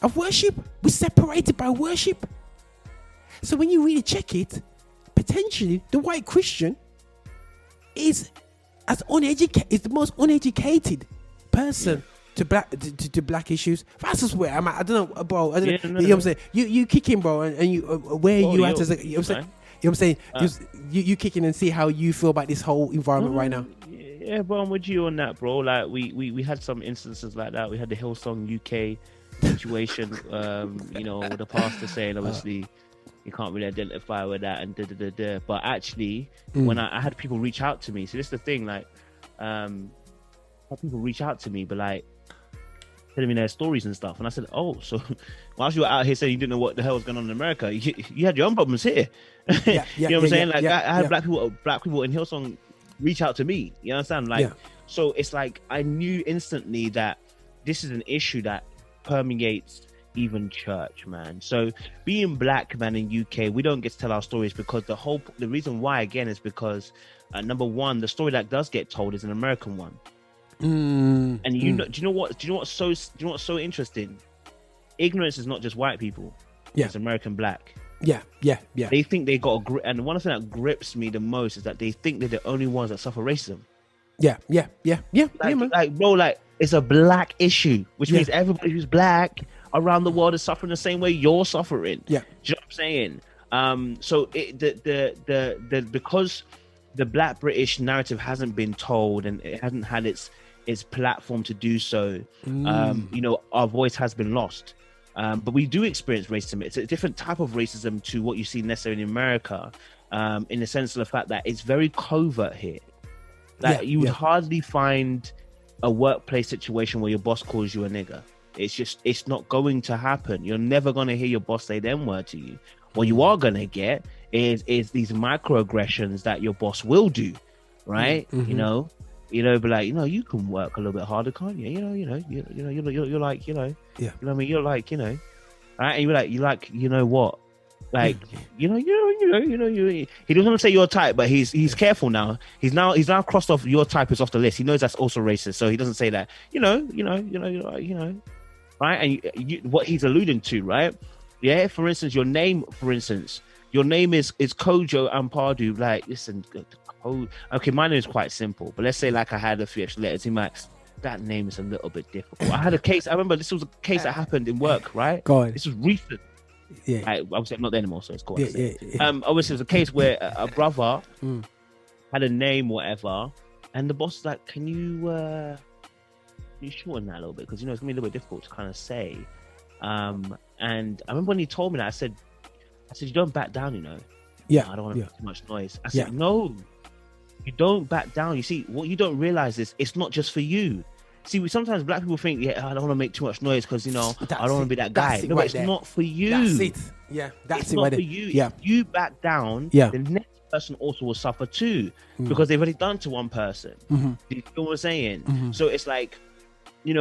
of worship. We're separated by worship. So when you really check it, potentially the white Christian is is the most uneducated person to black issues. That's just where I'm at. I don't know, bro. You know what I'm saying? You kick in, bro, and you where you at as a, you know what I'm saying? You kick in and see how you feel about this whole environment right now. Yeah, bro, I'm with you on that, bro. Like we had some instances like that. We had the Hillsong UK situation. The pastor saying obviously you can't really identify with that and da. But actually, when I had people reach out to me, so this is the thing, like, had people reach out to me, but like telling me their stories and stuff, and I said, "Oh, so whilst you were out here saying you didn't know what the hell was going on in America, you had your own problems here." You know what I'm saying? Like, I had black people in Hillsong reach out to me. You understand? Like, so it's like I knew instantly that this is an issue that permeates even church, man. So being black, man, in UK, we don't get to tell our stories because the reason why, again, is because number one, the story that does get told is an American one. And do you know what's so interesting? Ignorance is not just white people. It's American black. They think they got a grip, and one thing that grips me the most is that they think they're the only ones that suffer racism. Like, bro, like, it's a black issue, which means everybody who's black around the world is suffering the same way you're suffering. Do you know what I'm saying? So because the Black British narrative hasn't been told and it hasn't had its platform to do so, our voice has been lost. But we do experience racism. It's a different type of racism to what you see necessarily in America, in the sense of the fact that it's very covert here. Like, you would hardly find a workplace situation where your boss calls you a nigger. It's not going to happen. You're never going to hear your boss say the N-word to you. What you are going to get is these microaggressions that your boss will do, right? But like, you can work a little bit harder, can't you? You're like, you know what I mean? You're like, right? And you're like, you know what? Like, he doesn't want to say your type, but he's careful now. He's now crossed off your type is off the list. He knows that's also racist, so he doesn't say that. Right? And what he's alluding to, right? Yeah. For instance, your name is Kojo Ampadu. Like, listen, okay, my name is quite simple, but let's say like I had a few extra letters. He might. That name is a little bit difficult. I had a case. I remember this was a case that happened in work, right? Go on. This was recent. Obviously, I'm not there anymore, so it's cool. Obviously, it was a case where a brother had a name, whatever, and the boss was like, "Can you shorten that a little bit? Because it's gonna be a little bit difficult to kind of say." And I remember when he told me that, I said, "You don't back down, I don't want to make too much noise." I said, "No, you don't back down. You see, what you don't realize is it's not just for you." See, sometimes black people think, I don't want to make too much noise because, I don't want to be that guy. No, it's not for you. That's it. Yeah, that's it. It's not for you. Yeah. If you back down, the next person also will suffer too because they've already done to one person. Do you feel what I'm saying? So it's like,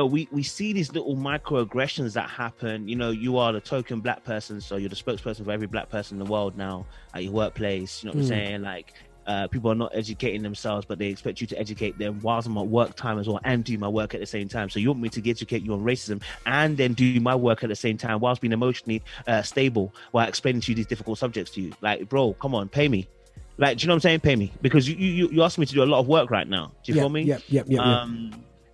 we see these little microaggressions that happen. You are the token black person, so you're the spokesperson for every black person in the world now at your workplace. You know what I'm saying? Like, people are not educating themselves, but they expect you to educate them whilst I'm at work time as well and do my work at the same time. So you want me to educate you on racism and then do my work at the same time whilst being emotionally stable while explaining to you these difficult subjects to you. Like, bro, come on, pay me. Like, do you know what I'm saying? Pay me, because you asked me to do a lot of work right now. Do you feel me? Yeah.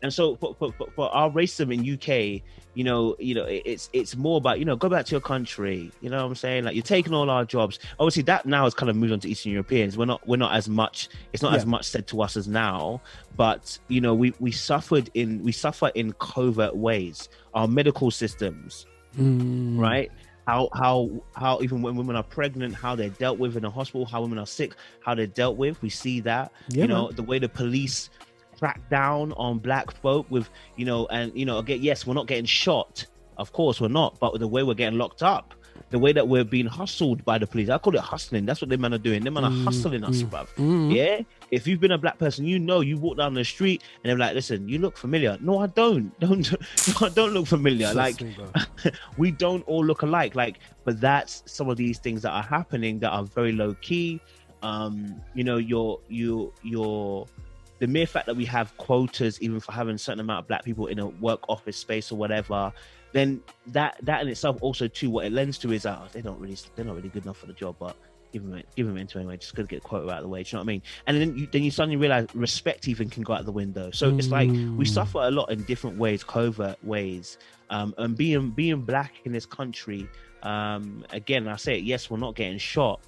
And so for our racism in UK, it's more about, go back to your country. You know what I'm saying? Like, you're taking all our jobs. Obviously, that now has kind of moved on to Eastern Europeans. We're not as much. It's not as much said to us as now. But we suffer in covert ways. Our medical systems, right? How even when women are pregnant, how they're dealt with in a hospital, how women are sick, how they're dealt with. We see that. The way the police crack down on black folk with, again, yes, we're not getting shot. Of course we're not. But the way we're getting locked up, the way that we're being hustled by the police, I call it hustling. That's what them men are doing. Them men are hustling us, bruv. Yeah? If you've been a black person, you walk down the street and they're like, listen, you look familiar. No, I don't. I don't look familiar. Like, we don't all look alike. Like, but that's some of these things that are happening that are very low key. The mere fact that we have quotas, even for having a certain amount of black people in a work office space or whatever, then that in itself also too, what it lends to is they're not really good enough for the job, but give them into anyway, just to get a quota out of the way. Do you know what I mean? And then you suddenly realize respect even can go out the window. So it's like we suffer a lot in different ways, covert ways. And being black in this country, again, I say it, yes, we're not getting shot,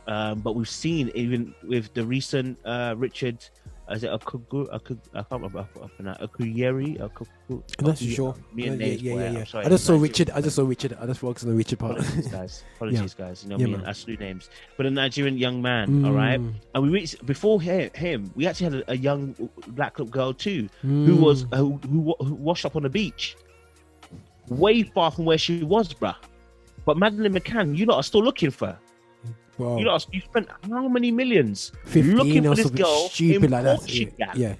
but we've seen even with the recent Richard. Is it I can't remember. Akuyeri? I'm not sure. Yeah. I just saw Richard. I just focused on the Richard part. Apologies, guys. I slew names. But a Nigerian young man, all right? And we reached, before him, we actually had a young black girl too, who washed up on the beach, way far from where she was, bruh. But Madeleine McCann, you lot are still looking for her. Wow. You spent how many millions 15 looking for or this something girl stupid in like that. Portugal? Yeah.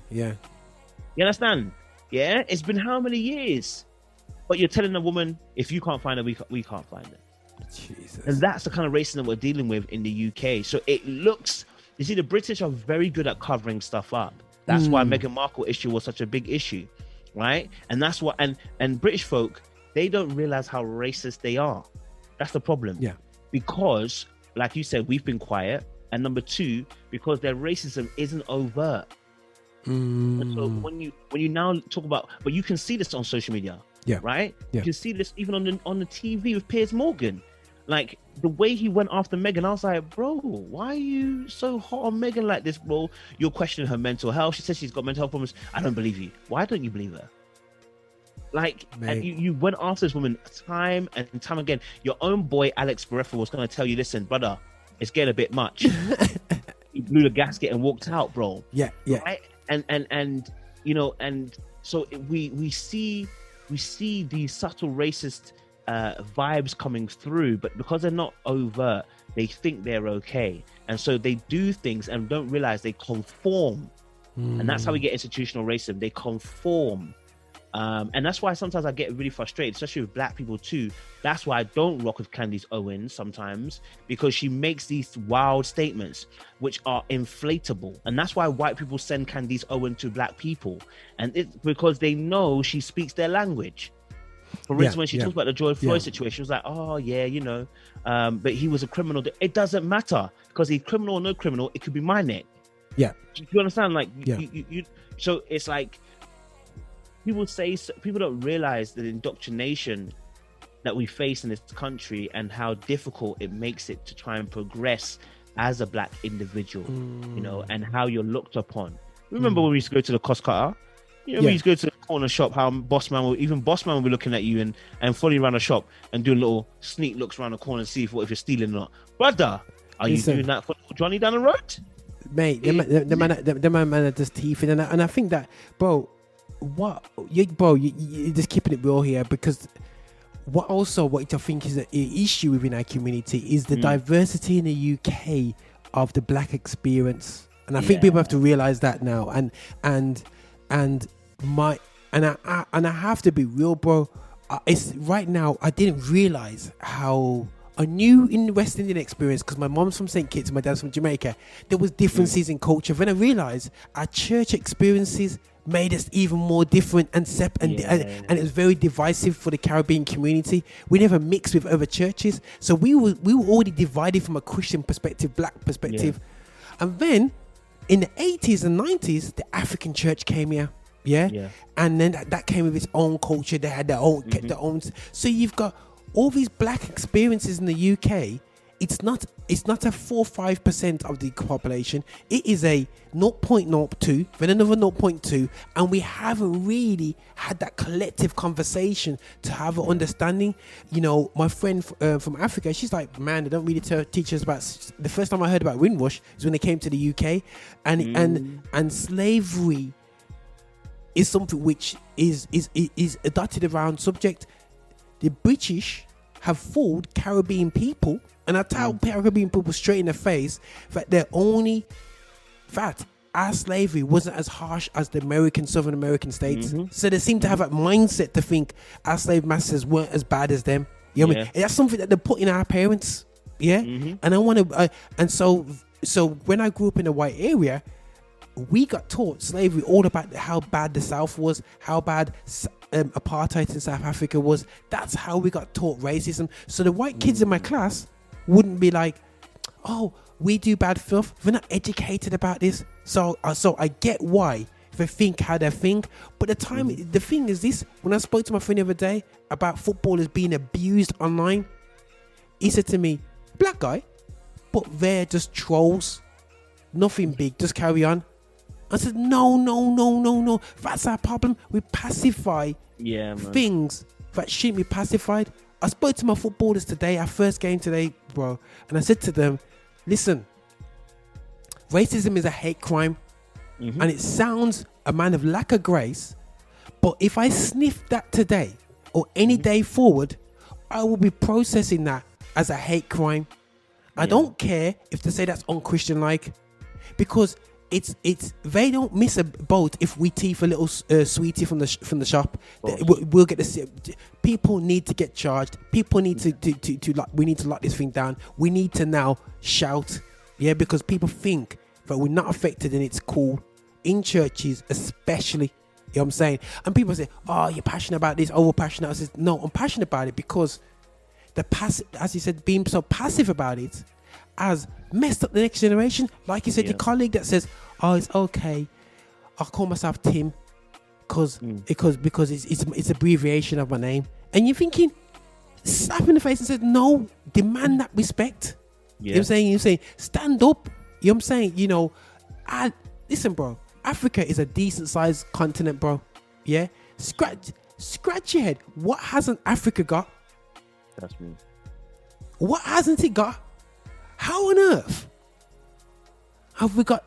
You understand? Yeah, it's been how many years? But you're telling a woman, if you can't find her, we can't find her. Jesus. And that's the kind of racism we're dealing with in the UK. So it looks, you see, the British are very good at covering stuff up. That's why Meghan Markle issue was such a big issue, right? And that's what, and British folk, they don't realize how racist they are. That's the problem. Yeah. Because, like you said, we've been quiet. And number two, because their racism isn't overt. And so when you now talk about, but you can see this on social media, right? Yeah. You can see this even on the TV with Piers Morgan. Like, the way he went after Meghan, I was like, bro, why are you so hot on Meghan like this, bro? You're questioning her mental health. She says she's got mental health problems. I don't believe you. Why don't you believe her? Like, and you went after this woman time and time again. Your own boy Alex Barrefa was going to tell you, listen, brother, it's getting a bit much. He blew the gasket and walked out, bro. Yeah. Right? And so we see these subtle racist vibes coming through, but because they're not overt, they think they're okay, and so they do things and don't realize they conform. And that's how we get institutional racism. They conform. And that's why sometimes I get really frustrated, especially with black people too. That's why I don't rock with Candace Owens sometimes, because she makes these wild statements which are inflatable. And that's why white people send Candace Owens to black people. And it's because they know she speaks their language. For instance, when she talks about the George Floyd situation, she was like, oh yeah, but he was a criminal. It doesn't matter, because he's criminal or no criminal, it could be my neck. Yeah. Do you understand? Like, so it's like, people don't realize the indoctrination that we face in this country and how difficult it makes it to try and progress as a black individual, and how you're looked upon. Remember when we used to go to the cost cutter? We used to go to the corner shop, how boss man will be looking at you and following around the shop and doing little sneak looks around the corner and see if you're stealing or not. Brother, are you doing that for Johnny down the road? Mate, the man are just teething. And I think that, bro, you're just keeping it real here, because what I think is an issue within our community is the diversity in the UK of the black experience, and I think people have to realize that now. And And I have to be real, bro. It's right now. I didn't realize how I knew in the West Indian experience, because my mom's from St. Kitts, my dad's from Jamaica. There was differences in culture. When I realized our church experiences made us even more different and and it was very divisive for the Caribbean community. We never mixed with other churches, so we were already divided from a Christian perspective, black perspective. And then in the 80s and 90s, the African church came here. Yeah. And then that came with its own culture. They had their own, kept their own. So you've got all these black experiences in the UK. It's not a 4-5% of the population. It is a 0.02, then another 0.2, and we haven't really had that collective conversation to have an understanding. You know, my friend from Africa, she's like, man, they don't really teach us about. The first time I heard about Windrush is when they came to the UK, and slavery is something which is a dotted around subject. The British have fooled Caribbean people, and I tell Caribbean people straight in the face that our slavery wasn't as harsh as the Southern American states. So they seem to have that mindset to think our slave masters weren't as bad as them. You know what I mean? And that's something that they put in our parents. Yeah. And I want to, and so when I grew up in a white area, we got taught slavery all about how bad the South was, how bad apartheid in South Africa was. That's how we got taught racism. So the white kids in my class wouldn't be like, oh, we do bad stuff. They're not educated about this. So I get why they think how they think. But the thing is this, when I spoke to my friend the other day about footballers being abused online, he said to me, black guy, but they're just trolls. Nothing big, just carry on. I said, no. That's our problem. We pacify things that shouldn't be pacified. I spoke to my footballers today, our first game today, bro. And I said to them, listen, racism is a hate crime. And it sounds a man of lack of grace. But if I sniff that today or any day forward, I will be processing that as a hate crime. I don't care if they say that's unchristian-like, because it's they don't miss a boat if we teeth a little sweetie from the shop. We'll get the people need to get charged. People need to we need to lock this thing down. We need to now shout, because people think that we're not affected and it's cool in churches, especially. You know what I'm saying? And people say, "Oh, you're passionate about this. Oh, we're passionate." I said, "No, I'm passionate about it because as you said, being so passive about it has messed up the next generation." Like you said, your colleague that says, "Oh, it's okay. I'll call myself Tim because it's abbreviation of my name," and you're thinking, slap in the face and said, "No, demand that respect." You know what I'm saying? You're saying, stand up. You know what I'm saying? Listen, bro. Africa is a decent sized continent, bro. Yeah, scratch your head. What hasn't Africa got? That's me. What hasn't it got? How on earth have we got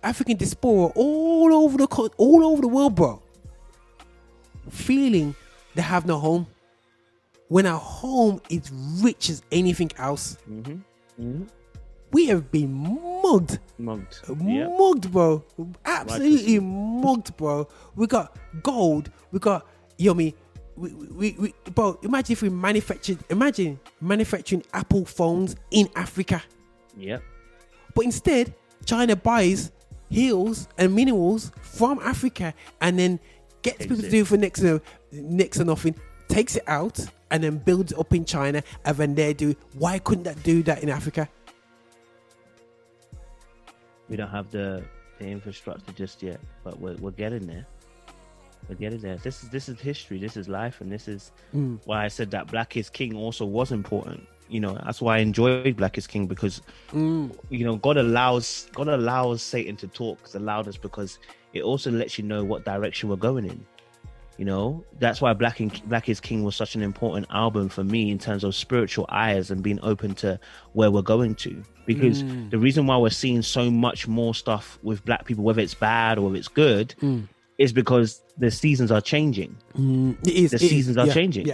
African diaspora all over the world, bro? Feeling they have no home, when our home is rich as anything else. We have been mugged, bro. Absolutely mugged, bro. We got gold. We got, we bro, imagine if we manufacturing Apple phones in Africa. But instead, China buys hills and minerals from Africa and then gets people to do it for next to nothing, takes it out and then builds it up in China, and then they do. Why couldn't that do that in Africa? We don't have the infrastructure just yet, but we're getting there. We're getting there. This is history. This is life, and this is why I said that Black is King also was important. That's why I enjoyed Black is King, because God allows Satan to talk as loud as, because it also lets you know what direction we're going in. That's why Black is King was such an important album for me in terms of spiritual eyes and being open to where we're going to. Because the reason why we're seeing so much more stuff with Black people, whether it's bad or whether it's good, is because the seasons are changing. The seasons are changing.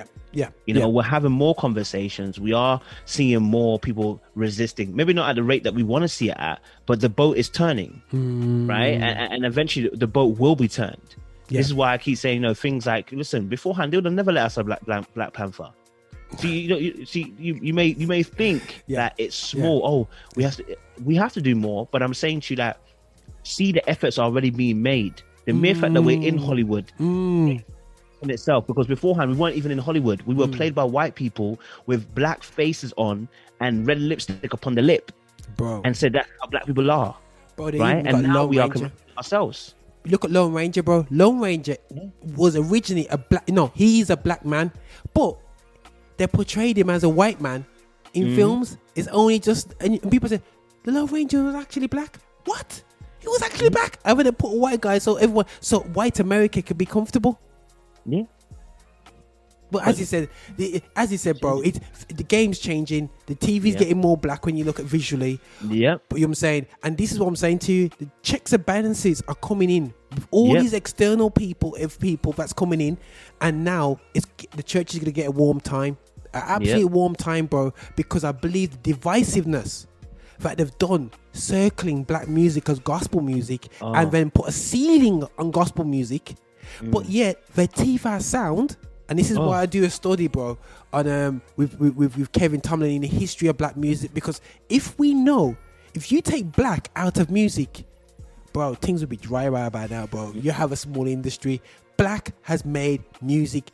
We're having more conversations. We are seeing more people resisting. Maybe not at the rate that we want to see it at, but the boat is turning, right? And eventually the boat will be turned. Yeah. This is why I keep saying, things like, listen, beforehand they would have never let us have Black Panther. See, you may think that it's small. Oh, we have to do more. But I'm saying to you that, see, the efforts are already being made. The mere fact that we're in Hollywood in itself, because beforehand we weren't even in Hollywood. We were played by white people with black faces on and red lipstick upon the lip, bro, and said that's how black people are, bro. Right? And now we are ourselves. Look at Lone Ranger, bro. Lone Ranger was originally a black. No, he's a black man, but they portrayed him as a white man in films. It's only just, and people say the Lone Ranger was actually black. What? He was actually black. I would have put a white guy so white America could be comfortable. Yeah. But as you said, bro, the game's changing. The TV's getting more black when you look at visually. Yeah. But you know what I'm saying? And this is what I'm saying to you. The checks and balances are coming in. With all these external people that's coming in. And now the church is going to get a warm time. An absolute warm time, bro. Because I believe the divisiveness that they've done circling black music as gospel music and then put a ceiling on gospel music. But yet, their T5 sound... And this is why I do a study, bro, on with Kevin Tomlin in the history of black music. Because if you take black out of music, bro, things would be dry right by now, bro. You have a small industry. Black has made music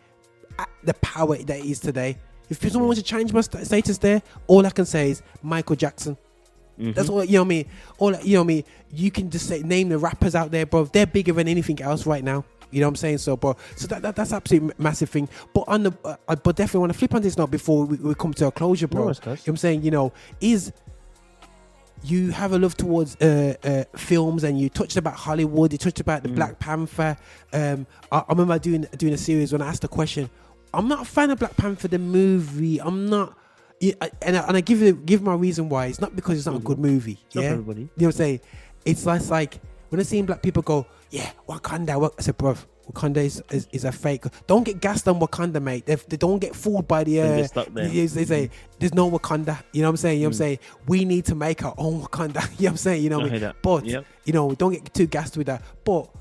at the power that it is today. If someone wants to change my status there, all I can say is Michael Jackson. That's all, you know what I mean? You know what I mean? You can just name the rappers out there, bro. They're bigger than anything else right now. You know what I'm saying? So, bro, that's absolutely massive thing. But but definitely want to flip on this now before we come to a closure, bro. You know what I'm saying? Is you have a love towards films, and you touched about Hollywood, you touched about the Black Panther. I remember doing a series when I asked the question. I'm not a fan of Black Panther the movie. I'm not, and I give my reason why. It's not because it's not a good movie. Not yeah, everybody. You know what I'm saying? It's like when I see black people go, yeah, Wakanda. I said, bro, Wakanda is a fake. Don't get gassed on Wakanda, mate. They don't get fooled by the. They say there's no Wakanda. You know what I'm saying? You know what I'm saying? We need to make our own Wakanda. You know what I'm saying? You know what I mean? But don't get too gassed with that. But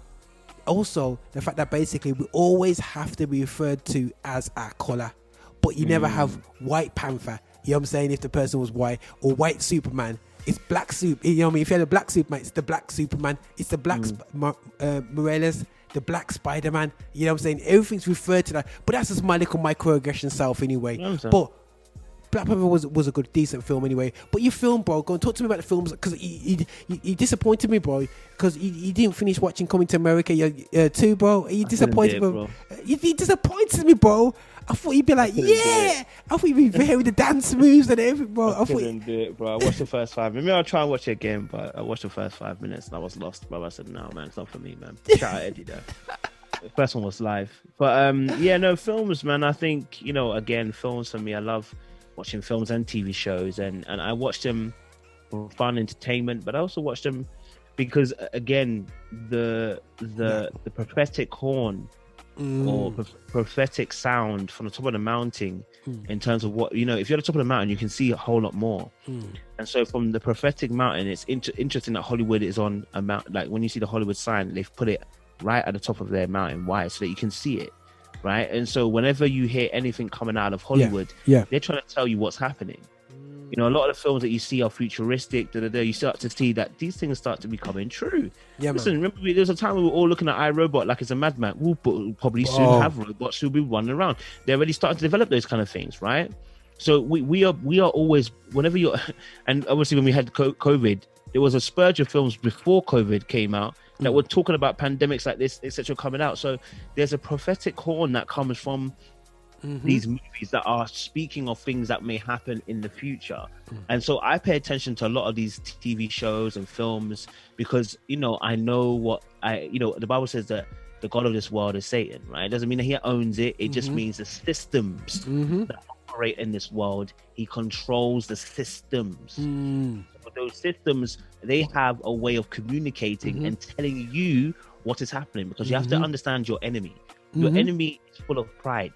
also the fact that basically we always have to be referred to as our color, but you never have White Panther. You know what I'm saying? If the person was white, or White Superman. It's black soup. You know what I mean? If you had a black Superman, it's the black Superman. It's the black Morales, the black Spider-Man. You know what I'm saying? Everything's referred to that. But that's just my little microaggression self anyway. But Black Panther was a good, decent film anyway. But your film, bro, go and talk to me about the films, because he disappointed me, bro, because you didn't finish watching Coming to America too, bro. You disappointed me, bro. You disappointed me, bro. I thought you'd be like, yeah. I thought you'd be there with the dance moves and everything, bro. I couldn't do it, bro. I watched the first 5 minutes. Maybe I'll try and watch it again, but I watched the first 5 minutes and I was lost, bro. I said, no, man, it's not for me, man. Shout out Eddie there. The first one was live. But films, man. I think, again, films for me, I love watching films and TV shows, and I watch them for fun, entertainment, but I also watch them because, again, the prophetic horn or prophetic sound from the top of the mountain, in terms of what, if you're at the top of the mountain, you can see a whole lot more. And so from the prophetic mountain, it's interesting that Hollywood is on a mountain. Like when you see the Hollywood sign, they've put it right at the top of their mountain. Why? So that you can see it. Right. And so whenever you hear anything coming out of Hollywood, they're trying to tell you what's happening. A lot of the films that you see are futuristic. You start to see that these things start to becoming true. Listen, remember, there was a time we were all looking at iRobot like it's a madman. We'll probably soon have robots who'll be running around. They're already starting to develop those kind of things, right? So we are always, whenever you're, and obviously when we had COVID, there was a spurge of films before COVID came out that were talking about pandemics like this, etc., coming out. So there's a prophetic horn that comes from these movies that are speaking of things that may happen in the future. And so I pay attention to a lot of these TV shows and films because, I know what the Bible says that the God of this world is Satan, right? It doesn't mean that he owns it. It just means the systems that operate in this world, he controls the systems. So those systems, they have a way of communicating and telling you what is happening, because you have to understand your enemy. Your enemy is full of pride.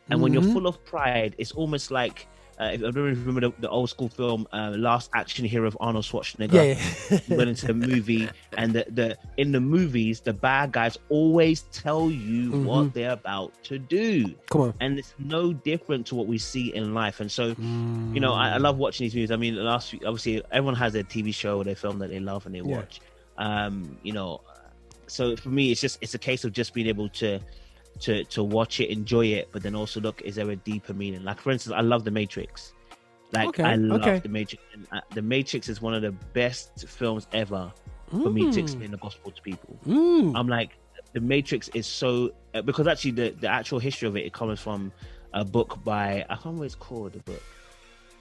And when you're full of pride, it's almost like I don't remember the old school film, Last Action Hero of Arnold Schwarzenegger. Yeah. He went into the movie, and in the movies, the bad guys always tell you what they're about to do. Come on. And it's no different to what we see in life. And so, you know, I love watching these movies. I mean, last week, obviously, everyone has their TV show or their film that they love and they watch. You know, so for me, it's a case of just being able to watch it, enjoy it, but then also look, is there a deeper meaning? Like, for instance, I love The Matrix. Like, I love The Matrix. And, The Matrix is one of the best films ever for me to explain the gospel to people. I'm like, The Matrix is so, because actually the actual history of it comes from a book by, I can't remember what it's called, the book.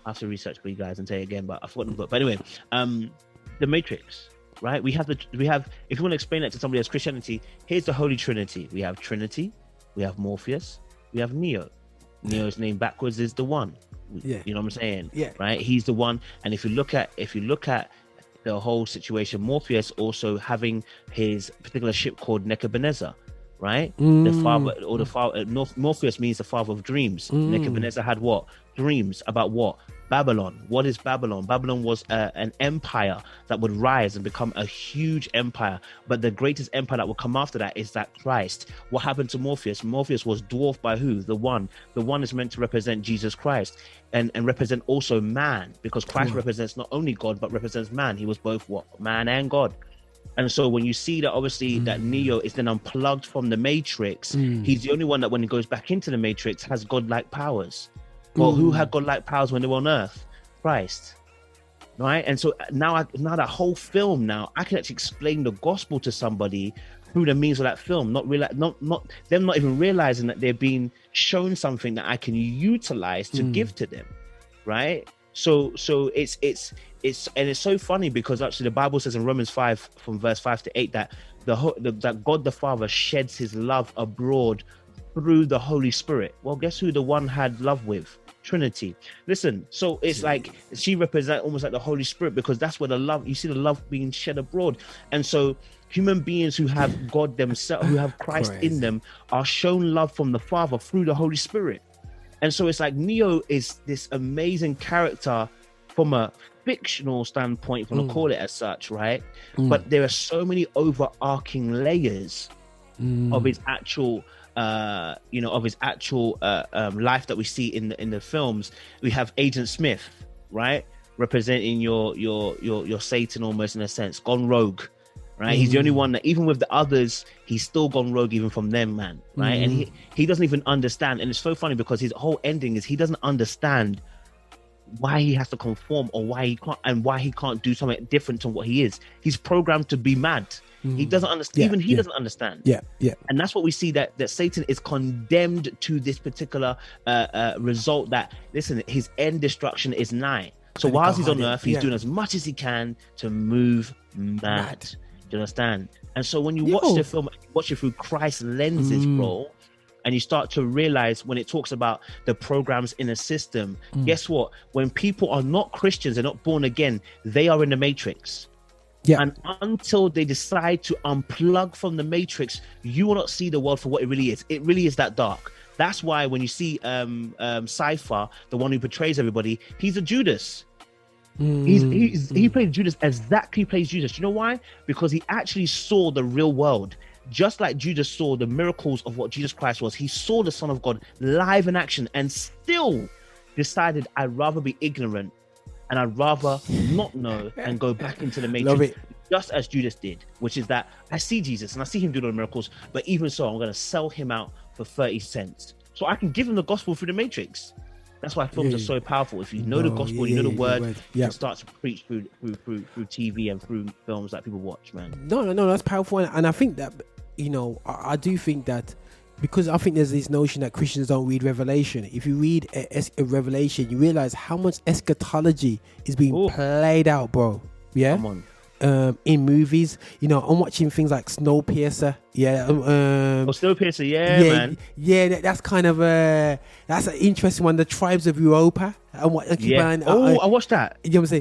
I have to research for you guys and say it again, but I forgot the book. But anyway, The Matrix. Right, we have if you want to explain that to somebody as Christianity, here's the Holy Trinity. We have Trinity, we have Morpheus, we have Neo. Neo's name backwards is the One. You know what I'm saying? Yeah. Right, he's the One. And if you look at the whole situation, Morpheus also having his particular ship called Nebuchadnezzar. Right, the father Morpheus means the father of dreams. Nebuchadnezzar had what? Dreams about what? Babylon. What is Babylon? Babylon was an empire that would rise and become a huge empire. But the greatest empire that will come after that is that Christ. What happened to Morpheus? Morpheus was dwarfed by who? The One. The One is meant to represent Jesus Christ and represent also man, because Christ represents not only God, but represents man. He was both what? Man and God. And so when you see that, obviously, that Neo is then unplugged from the Matrix, he's the only one that when he goes back into the Matrix has godlike powers. Well, who had godlike powers when they were on Earth? Christ. Right? And so now that whole film, now I can actually explain the gospel to somebody through the means of that film, not even realizing that they're being shown something that I can utilize to give to them. Right? So it's so funny, because actually the Bible says in Romans 5 from verse 5 to 8 that that God the Father sheds his love abroad through the Holy Spirit. Well, guess who the One had love with? Trinity. Listen, so it's like she represents almost like the Holy Spirit, because that's where the love, you see the love being shed abroad. And so human beings who have God themselves, who have Christ in them, are shown love from the Father through the Holy Spirit. And so it's like Neo is this amazing character from a fictional standpoint, if you want to call it as such, right? But there are so many overarching layers of his actual life that we see in the films. We have Agent Smith, right, representing your Satan almost, in a sense, gone rogue, right? He's the only one that, even with the others, he's still gone rogue even from them, man, right? And he doesn't even understand. And it's so funny, because his whole ending is he doesn't understand why he has to conform, or why he can't do something different to what he is. He's programmed to be mad. He doesn't understand. He doesn't understand. And that's what we see, that Satan is condemned to this particular result, that, listen, his end destruction is nigh. So whilst he's on earth, he's doing as much as he can to move mad. Do you understand? And so when you watch the film, watch it through Christ's lenses, bro, and you start to realize when it talks about the programs in a system, guess what? When people are not Christians, they're not born again, they are in the Matrix. And until they decide to unplug from the Matrix, you will not see the world for what it really is. It really is that dark. That's why when you see Cypher, the one who betrays everybody, he's a Judas. He plays Judas, exactly plays Judas. You know why? Because he actually saw the real world. Just like Judas saw the miracles of what Jesus Christ was, he saw the Son of God live in action, and still decided, I'd rather be ignorant and I'd rather not know and go back into the Matrix, just as Judas did, which is that I see Jesus and I see him do the miracles, but even so, I'm going to sell him out for 30 cents so I can give him the gospel through the Matrix. That's why films are so powerful. If you know the gospel, you know the word, you can start to preach through TV and through films that people watch, man. No, that's powerful. And I think that, you know, I do think that, because I think there's this notion that Christians don't read Revelation. If you read a Revelation, you realize how much eschatology is being played out, bro. Yeah. Come on. In movies, you know, I'm watching things like Snowpiercer. Snowpiercer, man. Yeah, that's kind of that's an interesting one. The Tribes of Europa. I watched that. You know what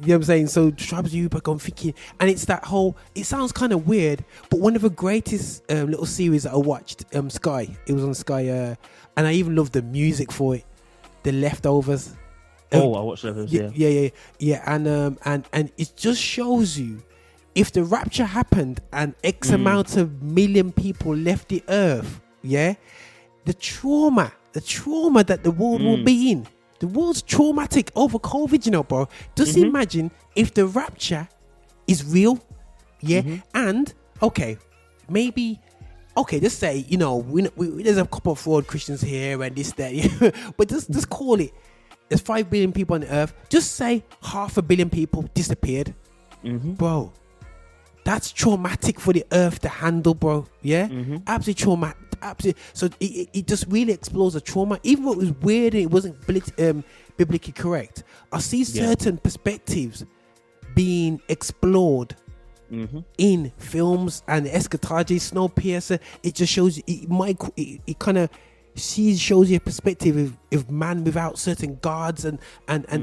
I'm saying? So Tribes of Europa, I'm thinking, and it's that whole. It sounds kind of weird, but one of the greatest little series that I watched, Sky. It was on Sky, and I even loved the music for it. The Leftovers. Oh, I watched those. Yeah. And it just shows you, if the rapture happened and X amount of million people left the earth, the trauma that the world will be in. The world's traumatic over COVID, you know, bro. Just imagine if the rapture is real, and maybe. Okay, just say, you know, we there's a couple of fraud Christians here and this, that, but just call it. There's 5 billion people on the earth. Just say 500 million people disappeared. Bro, that's traumatic for the earth to handle, bro. Yeah? Absolutely traumatic. Absolutely. So it just really explores the trauma. Even though it was weird and it wasn't biblically correct, I see certain perspectives being explored in films and eschatology. Snowpiercer, it just shows you, it kind of shows you a perspective of man without certain guards and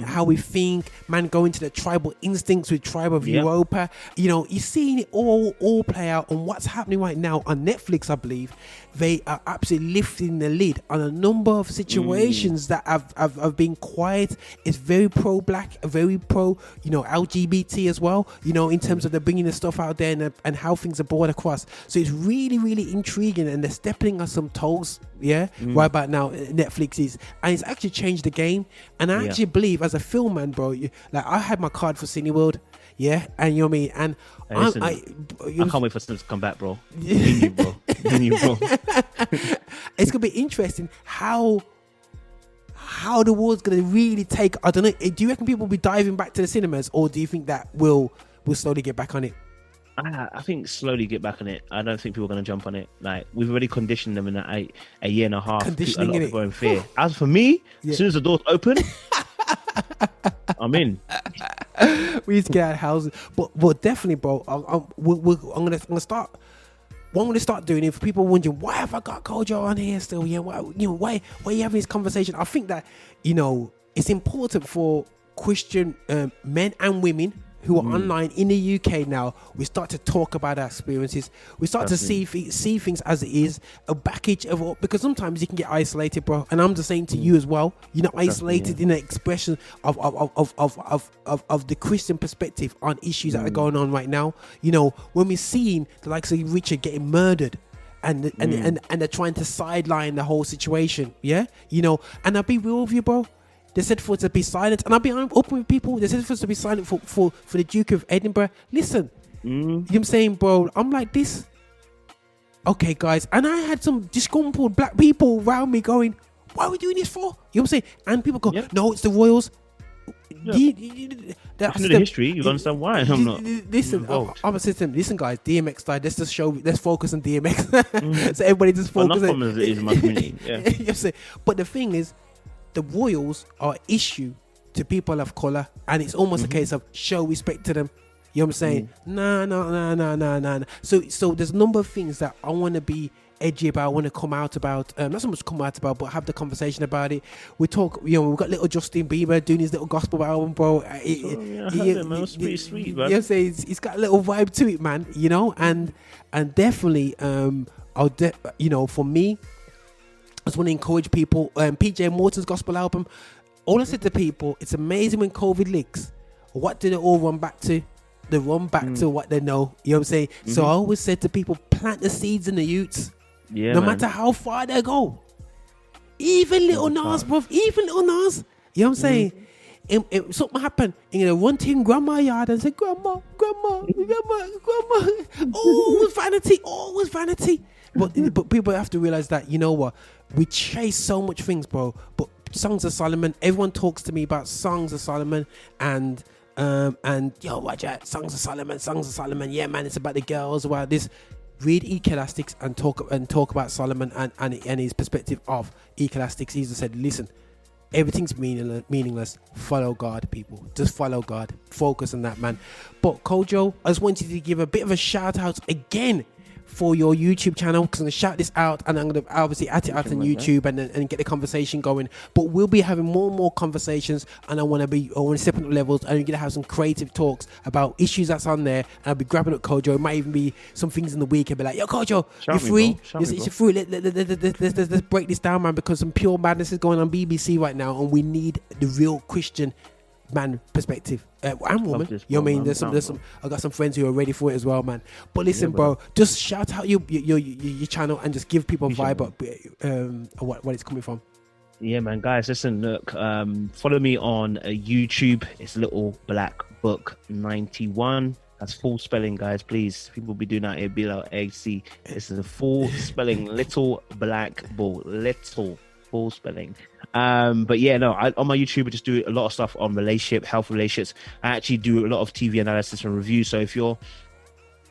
how we think, man going to the tribal instincts with Tribe of Europa. You know, you're seeing it all play out on what's happening right now on Netflix. I believe they are absolutely lifting the lid on a number of situations that have been quiet. It's very pro-black, very pro, you know, LGBT as well, you know, in terms of they're bringing the stuff out there and how things are brought across. So it's really, really intriguing, and they're stepping on some toes, right about now, Netflix is. And it's actually changed the game. And I actually believe, as a film man, bro, like, I had my card for Cineworld, and you know what I mean? And listen, I can't wait for Snoop to come back, bro. You, bro. It's gonna be interesting how the world's gonna really take. I don't know. Do you reckon people will be diving back to the cinemas, or do you think that we'll slowly get back on it? I think slowly get back on it. I don't think people are going to jump on it. Like, we've already conditioned them in a year and a half. Conditioning, a lot of people are in fear. As for me, as soon as the doors open, I'm in. We need to get out of houses, but definitely, bro. I'm gonna start. What I'm gonna start doing, if people wondering why have I got Kojo on here still, why are you having this conversation? I think that, you know, it's important for Christian men and women who are online in the UK now. We start to talk about our experiences. We start to see things as it is, a package of all, because sometimes you can get isolated, bro. And I'm just saying to you as well, you're not isolated in the expression of the Christian perspective on issues that are going on right now. You know, when we're seeing the likes of Richard getting murdered, and they're trying to sideline the whole situation, you know, and I'll be real with you, bro. They said for us to be silent, and I'll be open with people. They said for us to be silent for the Duke of Edinburgh. Listen, you know what I'm saying, bro? I'm like this. Okay, guys. And I had some disgruntled black people around me going, why are we doing this for? You know what I'm saying? And people go, no, it's the royals. That's the history. You understand why I'm not. Listen, I'm a system. Listen, guys, DMX died. Let's focus on DMX. So everybody just focus. Enough problems it is in my community. You know what I'm saying? But the thing is, the royals are an issue to people of color, and it's almost a case of show respect to them. You know what I'm saying? No. So there's a number of things that I want to be edgy about, I want to come out about, not so much come out about, but have the conversation about it. We talk, you know, we've got little Justin Bieber doing his little gospel album, bro. I heard it, man. It was pretty sweet, man. You know, say it's got a little vibe to it, man. You know, and definitely, you know, for me, I just want to encourage people. PJ Morton's gospel album. All I said to people, it's amazing when COVID leaks. What do they all run back to? They run back to what they know. You know what I'm saying? So I always said to people, plant the seeds in the youths. Yeah, no matter how far they go. Even little Nas, bro. Even little Nas. You know what I'm saying? If something happened, and you know, run to in grandma's yard and say, grandma. Always vanity. But people have to realize that, you know what? We chase so much things, bro. But Songs of Solomon, everyone talks to me about Songs of Solomon and yo, watch out, Songs of Solomon. Yeah, man, it's about the girls, about this. Read Ecolastics and talk about Solomon and his perspective of Ecolastics. He just said, listen, everything's meaningless. Follow God, people. Just follow God. Focus on that, man. But Kojo, I just wanted to give a bit of a shout out again for your YouTube channel, because I'm going to shout this out and I'm going to obviously add it out on YouTube and get the conversation going. But we'll be having more and more conversations, and I want to step into levels, and we're going to have some creative talks about issues that's on there. And I'll be grabbing up Kojo. It might even be some things in the week and be like, yo, Kojo, you're free? You're free. Let's break this down, man, because some pure madness is going on BBC right now, and we need the real Christian man perspective and woman. You know what I mean? There's some I got some friends who are ready for it as well, man. But listen, bro, just shout out your channel and just give people a vibe up what it's coming from. Yeah, man, guys, listen, look, follow me on YouTube. It's Little Black Book 91. That's full spelling, guys, please. People be doing that. It'd be like AC. This is a full spelling. Little Black Bull. Little full spelling. But yeah, no, on my YouTube I just do a lot of stuff on health relationships. I actually do a lot of TV analysis and reviews. So if you're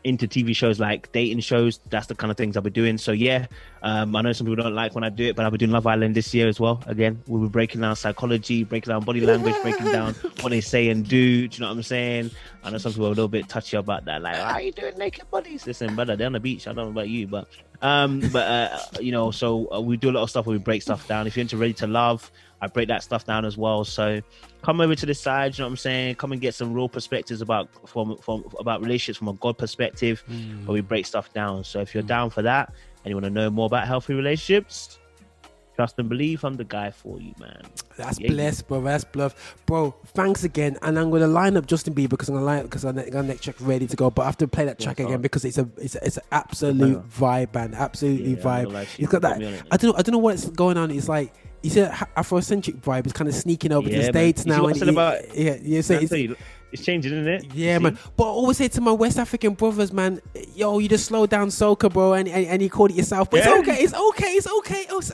into TV shows like dating shows, that's the kind of things I'll be doing. So yeah, I know some people don't like when I do it, but I'll be doing Love Island this year as well. Again, we'll be breaking down psychology, breaking down body language, breaking down what they say and do. Do you know what I'm saying? I know some people are a little bit touchy about that, like, how are you doing naked bodies? Listen, brother, they're on the beach. I don't know about you, but you know, so we do a lot of stuff where we break stuff down. If you're into Ready to Love, I break that stuff down as well. So come over to this side, you know what I'm saying? Come and get some real perspectives about relationships from a God perspective, where we break stuff down. So if you're down for that and you want to know more about healthy relationships, trust and believe, I'm the guy for you, man. That's blessed, bro. That's bluff, bro. Thanks again, and I'm gonna line up Justin Bieber because I got next track ready to go. But I have to play that track again because it's an absolute vibe, man. Absolutely vibe. It's got that. I don't know what's going on. It's like it's an Afrocentric vibe. It's kind of sneaking over to the States now. It's changing, isn't it? Yeah, man. But I always say to my West African brothers, man, yo, you just slow down soca, bro, and you called it yourself. But it's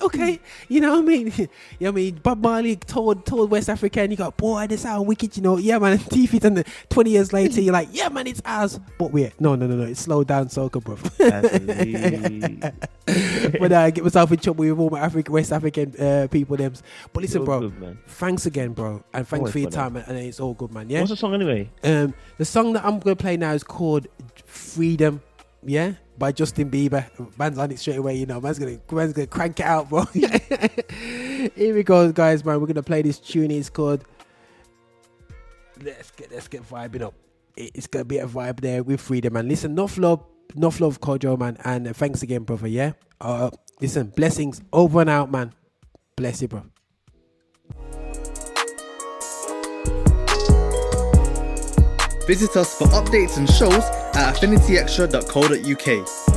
okay. You know what I mean? You know what I mean? Bob Marley told West Africa, and you go, boy, this sound wicked, you know. Yeah, man. TV and 20 years later, you're like, yeah, man, it's ours. But no. It's slow down soca, bro. But I get myself in trouble with all my West African people, them. But listen, bro, good, thanks again, bro, and thanks for your time, and it's all good, man. Yeah. What's the song anyway? The song that I'm gonna play now is called "Freedom," by Justin Bieber. Man's on it straight away, you know. Man's gonna crank it out, bro. Here we go, guys, man. We're gonna play this tune. It's called Let's get vibing up. It's gonna be a vibe there with Freedom, man. Listen, enough love, Kojo, man, and thanks again, brother. Yeah. Listen, blessings over and out, man. Bless you, bro. Visit us for updates and shows at affinityextra.co.uk.